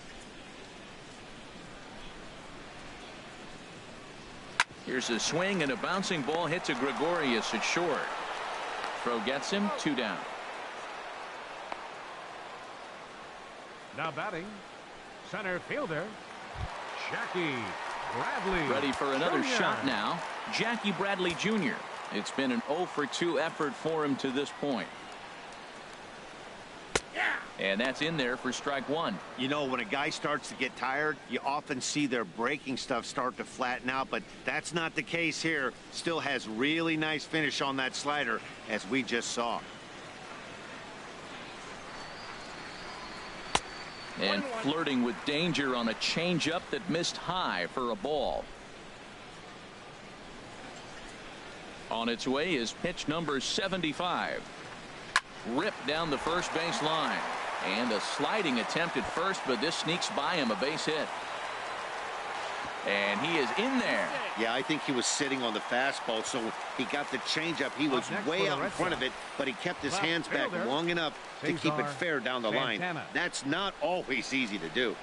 Here's a swing, and a bouncing ball hits a Gregorius at short. Throw gets him, 2 down. Now batting, center fielder, Jackie Bradley. Ready for another shot now, Jackie Bradley Jr. It's been an 0 for 2 effort for him to this point. And that's in there for strike 1. You know, when a guy starts to get tired, you often see their breaking stuff start to flatten out, but that's not the case here. Still has really nice finish on that slider, as we just saw. And flirting with danger on a changeup that missed high for a ball. On its way is pitch number 75. Ripped down the first base line. And a sliding attempt at first, but this sneaks by him, a base hit. And he is in there. Yeah, I think he was sitting on the fastball, so he got the changeup. He was way out in front of it, but he kept his hands back long enough to keep it fair down the line. That's not always easy to do.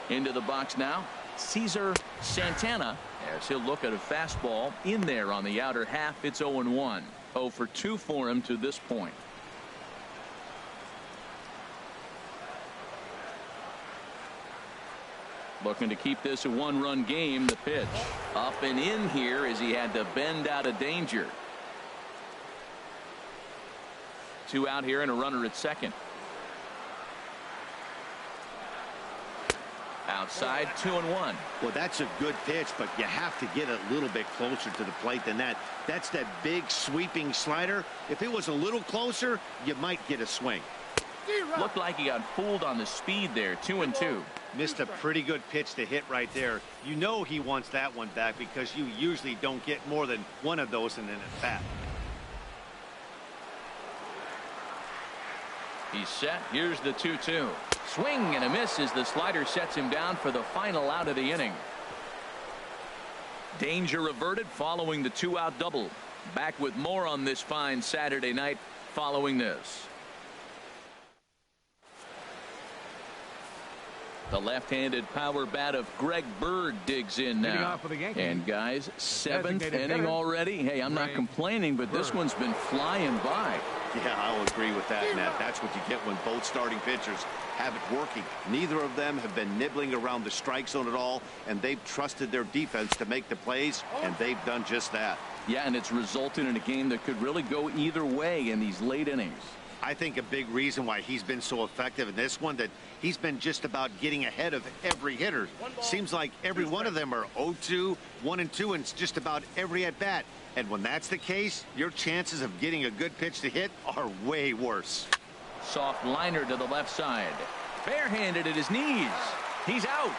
Into the box now, Cesar Santana, as he'll look at a fastball in there on the outer half. It's 0-1. 0 for 2 for him to this point. Looking to keep this a one-run game. The pitch up and in here as he had to bend out of danger. 2 out here and a runner at second. Outside, 2-1. Well, that's a good pitch, but you have to get a little bit closer to the plate than that. That's that big sweeping slider. If it was a little closer, you might get a swing. Looked like he got fooled on the speed there. 2-2. Missed a pretty good pitch to hit right there. You know he wants that one back because you usually don't get more than one of those in an at-bat. He's set. Here's the 2-2. Swing and a miss as the slider sets him down for the final out of the inning. Danger averted following the 2-out double. Back with more on this fine Saturday night following this. The left-handed power bat of Greg Bird digs in now. And guys, 7th inning already. Hey, I'm not complaining, but this one's been flying by. Yeah, I'll agree with that, Matt. That's what you get when both starting pitchers have it working. Neither of them have been nibbling around the strike zone at all, and they've trusted their defense to make the plays, and they've done just that. Yeah, and it's resulted in a game that could really go either way in these late innings. I think a big reason why he's been so effective in this one, that he's been just about getting ahead of every hitter. Seems like every one of them are 0-2, 1-2, and it's just about every at-bat. And when that's the case, your chances of getting a good pitch to hit are way worse. Soft liner to the left side. Barehanded at his knees. He's out.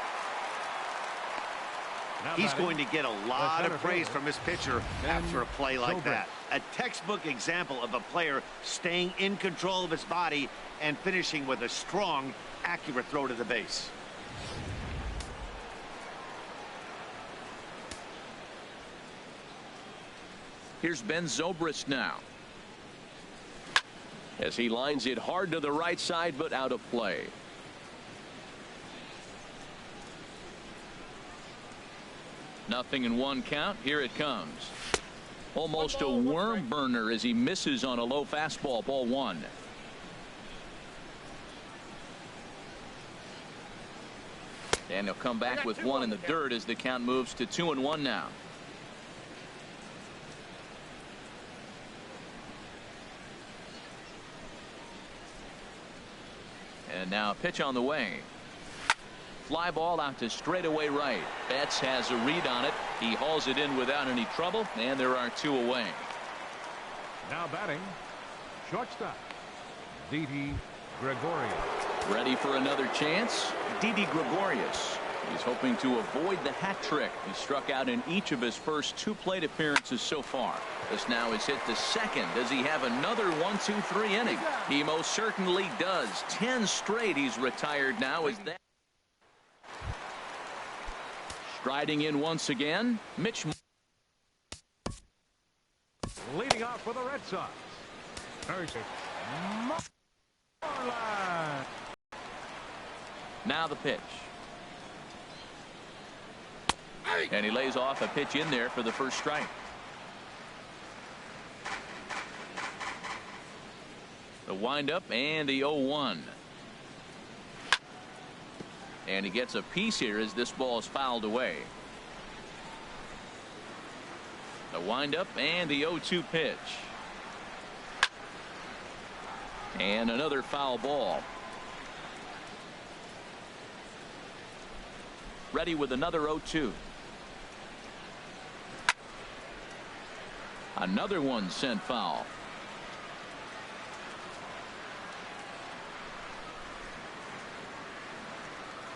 He's going to get a lot of praise from his pitcher after a play like that. A textbook example of a player staying in control of his body and finishing with a strong, accurate throw to the base. Here's Ben Zobrist now. As he lines it hard to the right side, but out of play. Nothing in 1 count. Here it comes. Almost a worm burner as he misses on a low fastball. Ball 1. And he'll come back with 1 in the dirt as the count moves to 2-1 now. And now a pitch on the way. Fly ball out to straightaway right. Betts has a read on it. He hauls it in without any trouble, and there are 2 away. Now batting, shortstop, Didi Gregorius. Ready for another chance? Didi Gregorius. He's hoping to avoid the hat trick. He struck out in each of his first 2 plate appearances so far. This now is hit to second. Does he have another 1-2-3 inning? He most certainly does. 10 straight. He's retired now. Is that striding in once again? Mitch Leading off for the Red Sox. Now the pitch. And he lays off a pitch in there for the first strike. The windup and the 0-1. And he gets a piece here as this ball is fouled away. The windup and the 0-2 pitch. And another foul ball. Ready with another 0-2. Another one sent foul.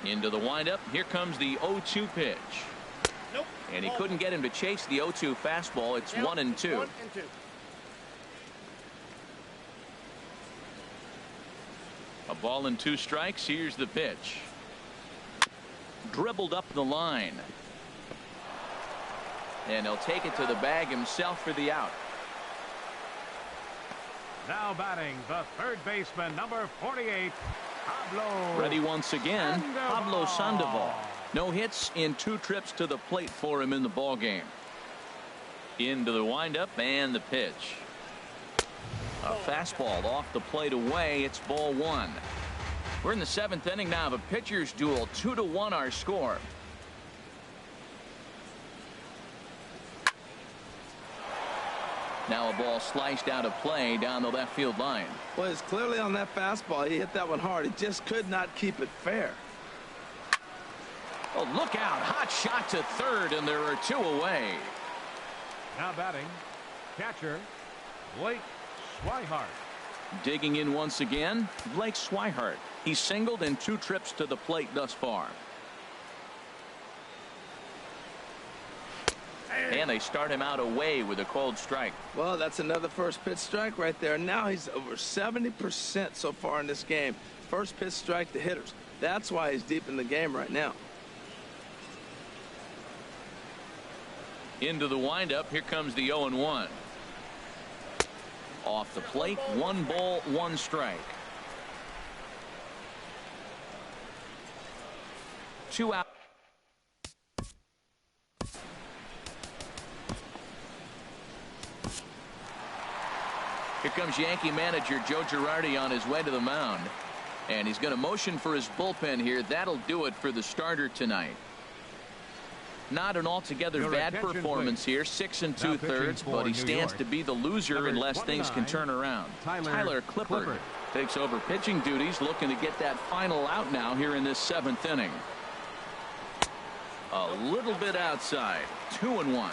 Into the windup. Here comes the 0-2 pitch. Nope. And he couldn't get him to chase the 0-2 fastball. It's 1-2. 1-2. A ball and 2 strikes. Here's the pitch. Dribbled up the line. And he'll take it to the bag himself for the out. Now batting, the third baseman, number 48, Pablo. Ready once again, Pablo Sandoval. No hits in 2 trips to the plate for him in the ball game. Into the windup and the pitch. A fastball off the plate away. It's ball 1. We're in the 7th inning now of a pitcher's duel. 2-1 our score. Now a ball sliced out of play down the left field line. Well, it's clearly on that fastball. He hit that one hard. He just could not keep it fair. Oh, look out. Hot shot to third, and there are 2 away. Now batting, catcher, Blake Swihart. Digging in once again, Blake Swihart. He singled in 2 trips to the plate thus far. And they start him out away with a cold strike. Well, that's another first pitch strike right there. Now he's over 70% so far in this game. First pitch strike to hitters. That's why he's deep in the game right now. Into the windup. Here comes the 0-1. Off the plate. 1 ball, 1 strike. 2 out. Here comes Yankee manager Joe Girardi on his way to the mound. And he's going to motion for his bullpen here. That'll do it for the starter tonight. Not an altogether bad performance here. 6 2/3, but he stands to be the loser unless things can turn around. Tyler Clippard takes over pitching duties, looking to get that final out now here in this 7th inning. A little bit outside. 2-1.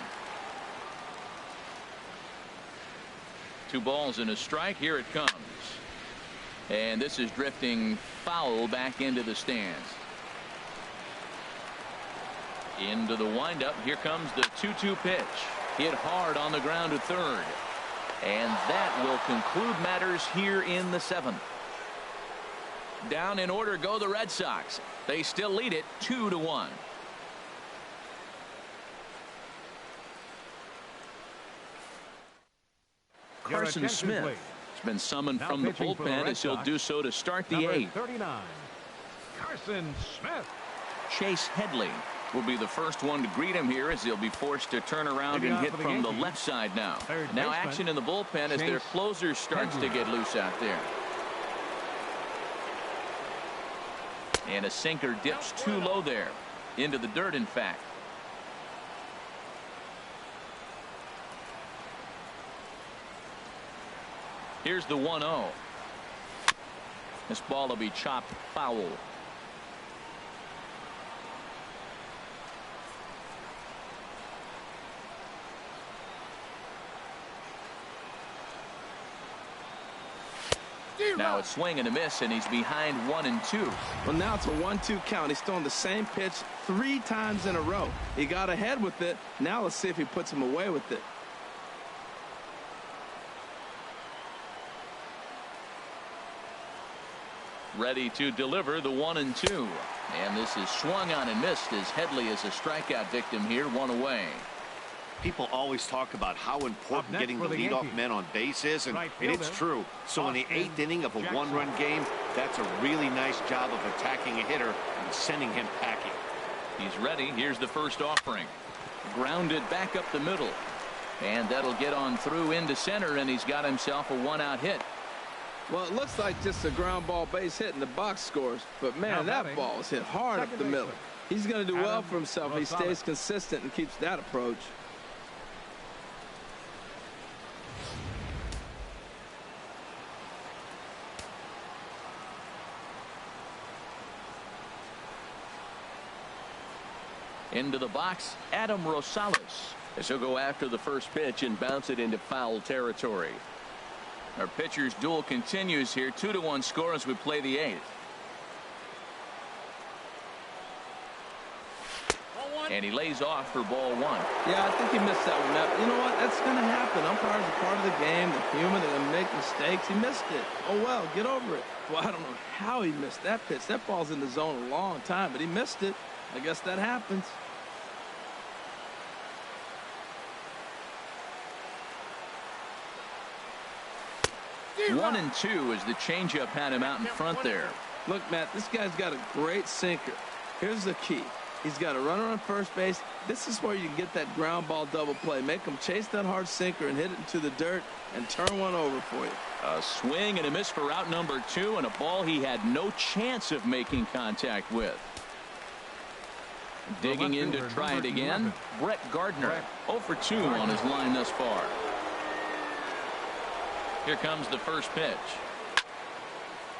2 balls and a strike. Here it comes. And this is drifting foul back into the stands. Into the windup. Here comes the 2-2 pitch. Hit hard on the ground to third. And that will conclude matters here in the 7th. Down in order go the Red Sox. They still lead it 2-1. Carson Smith has been summoned from the bullpen as he'll do so to start the 8th. 39, Carson Smith. Chase Headley will be the first one to greet him here as he'll be forced to turn around and hit from the left side now. Now action in the bullpen as their closer starts to get loose out there. And a sinker dips too low there. Into the dirt, in fact. Here's the 1-0. This ball will be chopped foul. Now it's swing and a miss, and he's behind 1-2. Well, now it's a 1-2 count. He's throwing the same pitch 3 times in a row. He got ahead with it. Now let's see if he puts him away with it. Ready to deliver the 1-2. And this is swung on and missed as Headley is a strikeout victim here, 1 away. People always talk about how important getting the leadoff man on base is, and it's true. So in the 8th inning of a 1-run game, that's a really nice job of attacking a hitter and sending him packing. He's ready. Here's the first offering. Grounded back up the middle. And that'll get on through into center, and he's got himself a 1-out hit. Well, it looks like just a ground ball base hit in the box scores, but man, that ball is hit hard up the middle. He's going to do well for himself if he stays consistent and keeps that approach. Into the box, Adam Rosales, as he'll go after the first pitch and bounce it into foul territory. Our pitcher's duel continues here. 2-1 score as we play the 8th. And he lays off for ball one. Yeah, I think he missed that one. Now, you know what? That's going to happen. Umpires are part of the game. They're human. They're going to make mistakes. He missed it. Oh, well, get over it. Well, I don't know how he missed that pitch. That ball's in the zone a long time, but he missed it. I guess that happens. One and two as the changeup had him out in front there. Look, Matt, this guy's got a great sinker. Here's the key. He's got a runner on first base. This is where you get that ground ball double play. Make him chase that hard sinker and hit it into the dirt and turn one over for you. A swing and a miss for out number two, and a ball he had no chance of making contact with. Digging in to try it again, Brett Gardner. 0 for 2 on his line thus far. Here comes the first pitch.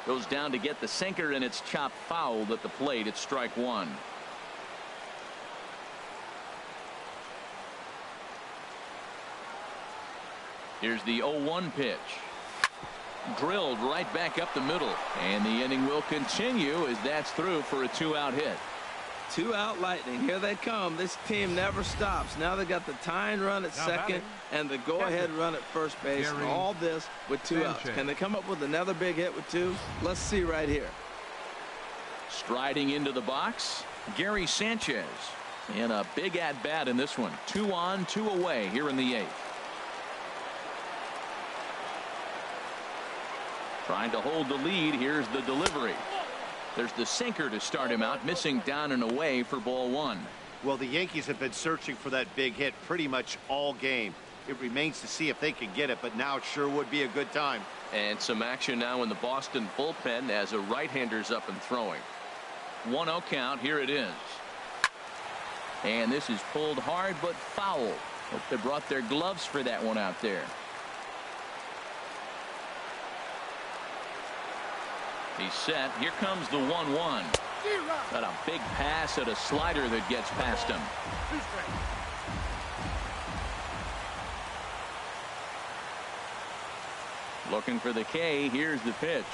Goes down to get the sinker, and it's chopped fouled at the plate. It's strike one. Here's the 0-1 pitch. Drilled right back up the middle, and the inning will continue as that's through for a 2-out hit. 2-out Lightning. Here they come. This team never stops. Now they got the tying run at second and the go-ahead run at first base. And all this with 2 outs. Can they come up with another big hit with 2? Let's see right here. Striding into the box, Gary Sanchez. And a big at-bat in this one. 2 on, 2 away here in the 8th. Trying to hold the lead. Here's the delivery. There's the sinker to start him out, missing down and away for ball one. Well, the Yankees have been searching for that big hit pretty much all game. It remains to see if they can get it, but now it sure would be a good time. And some action now in the Boston bullpen as a right-hander's up and throwing. 1-0 count. Here it is. And this is pulled hard but foul. Hope they brought their gloves for that one out there. He's set. Here comes the 1-1. Got a big pass at a slider that gets past him. Looking for the K. Here's the pitch.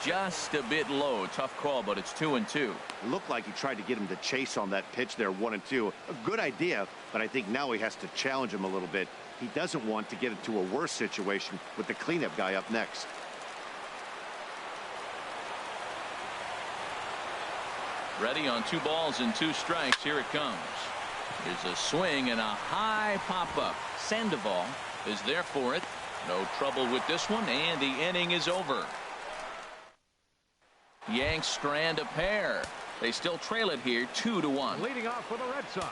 Just a bit low. Tough call, but it's 2-2. It looked like he tried to get him to chase on that pitch there, 1-2. A good idea, but I think now he has to challenge him a little bit. He doesn't want to get into a worse situation with the cleanup guy up next. Ready on 2 balls and 2 strikes. Here it comes. There's a swing and a high pop-up. Sandoval is there for it. No trouble with this one, and the inning is over. Yanks strand a pair. They still trail it here 2-1. Leading off for the Red Sox.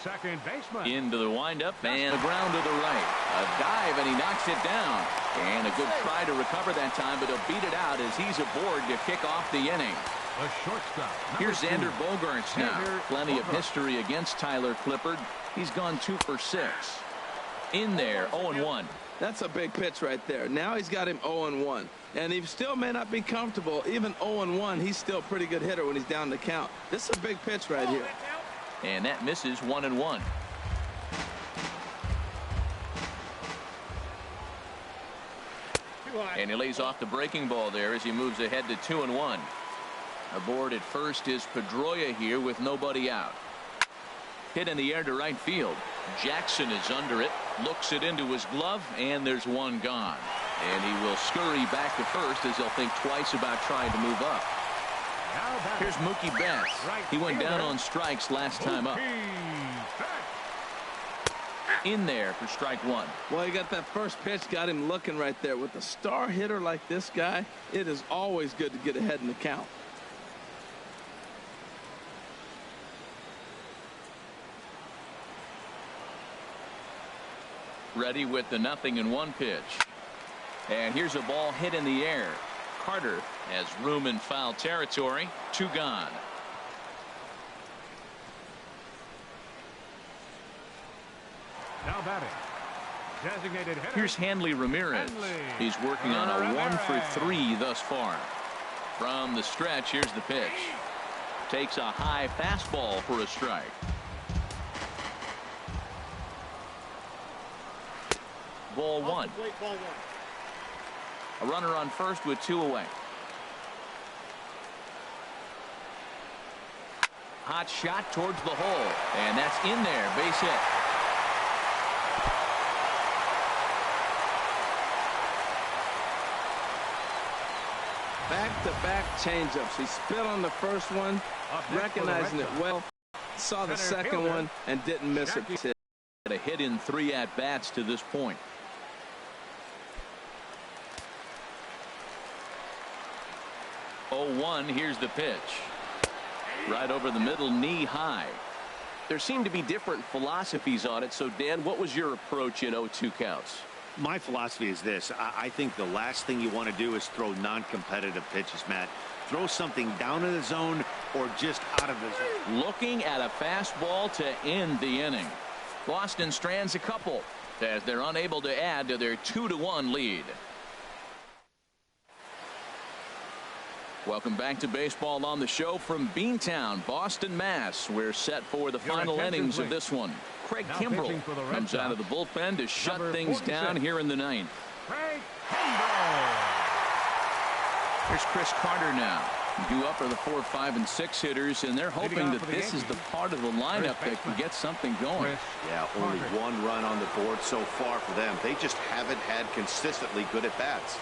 Second baseman. Into the windup and the ground to the right. A dive, and he knocks it down. And a good try to recover that time, but he'll beat it out as he's aboard to kick off the inning. A shortstop. Here's Xander Bogaerts now. Plenty of history against Tyler Clippard. He's gone 2 for 6. In there, 0-1. That's a big pitch right there. Now he's got him 0-1. And he still may not be comfortable. Even 0-1, he's still a pretty good hitter when he's down the count. This is a big pitch right here. And that misses 1-1. And he lays off the breaking ball there as he moves ahead to 2-1. Aboard at first is Pedroia here with nobody out. Hit in the air to right field. Jackson is under it, looks it into his glove, and there's one gone. And he will scurry back to first as he'll think twice about trying to move up. Here's Mookie Betts. He went down on strikes last time up. In there for strike one. Well, he got that first pitch, got him looking right there. With a star hitter like this guy, it is always good to get ahead in the count. Ready with the 0-1 pitch. And here's a ball hit in the air. Carter has room in foul territory. 2 gone. Now batting. Designated hitter. Here's Hanley Ramirez. He's working on a 1 for 3 thus far. From the stretch, here's the pitch. Takes a high fastball for a strike. Ball 1. A runner on first with 2 away. hot shot towards the hole. And that's in there. Base hit. Back-to-back changeups. He spit on the first one, recognizing it well, saw the second one, and didn't miss it. A hit in 3 at-bats to this point. Oh, 1. Here's the pitch. Right over the middle, knee high. There seem to be different philosophies on it. So, Dan, what was your approach in 0-2 counts? My philosophy is this. I think the last thing you want to do is throw non-competitive pitches, Matt. Throw something down in the zone or just out of the zone. Looking at a fastball to end the inning. Boston strands a couple as they're unable to add to their 2-1 lead. Welcome back to baseball on the show from Beantown, Boston, Mass. We're set for the final innings of this one. Craig Kimbrell comes out of the bullpen to shut things down here in the 9th. Craig Kimbrell. Here's Chris Carter now. Due up are the 4, 5, and 6 hitters, and they're hoping that this is the part of the lineup that can get something going. Yeah, only 1 run on the board so far for them. They just haven't had consistently good at-bats.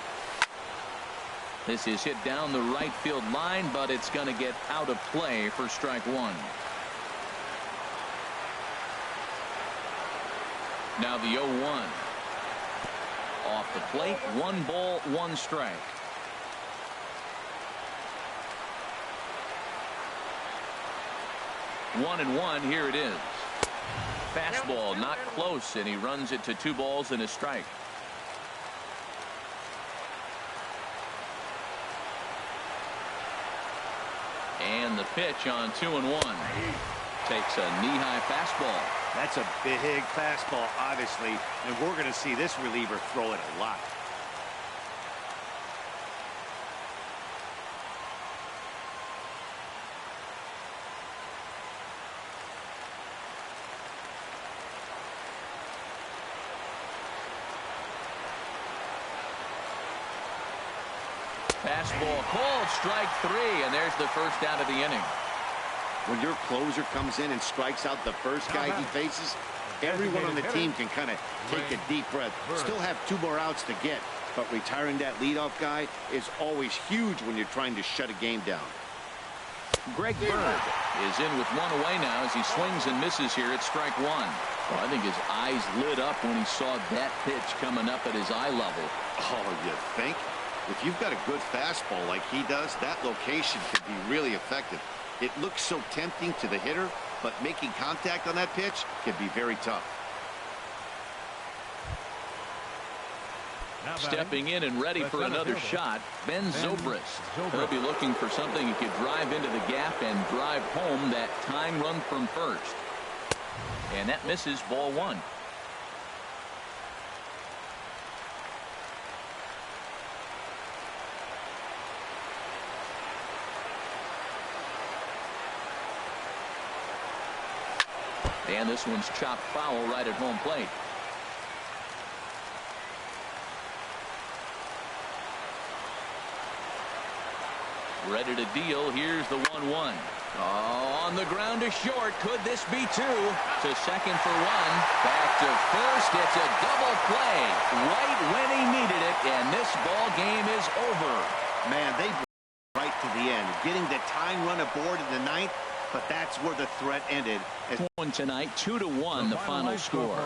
This is hit down the right field line, but it's going to get out of play for strike 1. Now the 0-1. Off the plate, 1 ball, 1 strike. 1-1. Here it is. Fastball not close, and he runs it to 2 balls and a strike. And the pitch on 2-1. Takes a knee-high fastball. That's a big fastball, obviously, and we're going to see this reliever throw it a lot. Fastball called, strike 3, and there's the first out of the inning. When your closer comes in and strikes out the first guy he faces, everyone on the team can kind of take a deep breath. Still have 2 more outs to get, but retiring that leadoff guy is always huge when you're trying to shut a game down. Greg Bird is in with 1 away now as he swings and misses here at strike 1. Well, I think his eyes lit up when he saw that pitch coming up at his eye level. Oh, you think? If you've got a good fastball like he does, that location can be really effective. It looks so tempting to the hitter, but making contact on that pitch can be very tough. Stepping in and ready for another shot, Ben Zobrist. He'll be looking for something he could drive into the gap and drive home that tying run from first. And that misses, ball 1. And this one's chopped foul right at home plate. Ready to deal. Here's the 1-1. Oh, on the ground to short. Could this be 2? To second for 1. Back to first. It's a double play right when he needed it, and this ball game is over. Man, they right to the end, getting the tying run aboard in the 9th. But that's where the threat ended. Tonight, 2-1, the final score.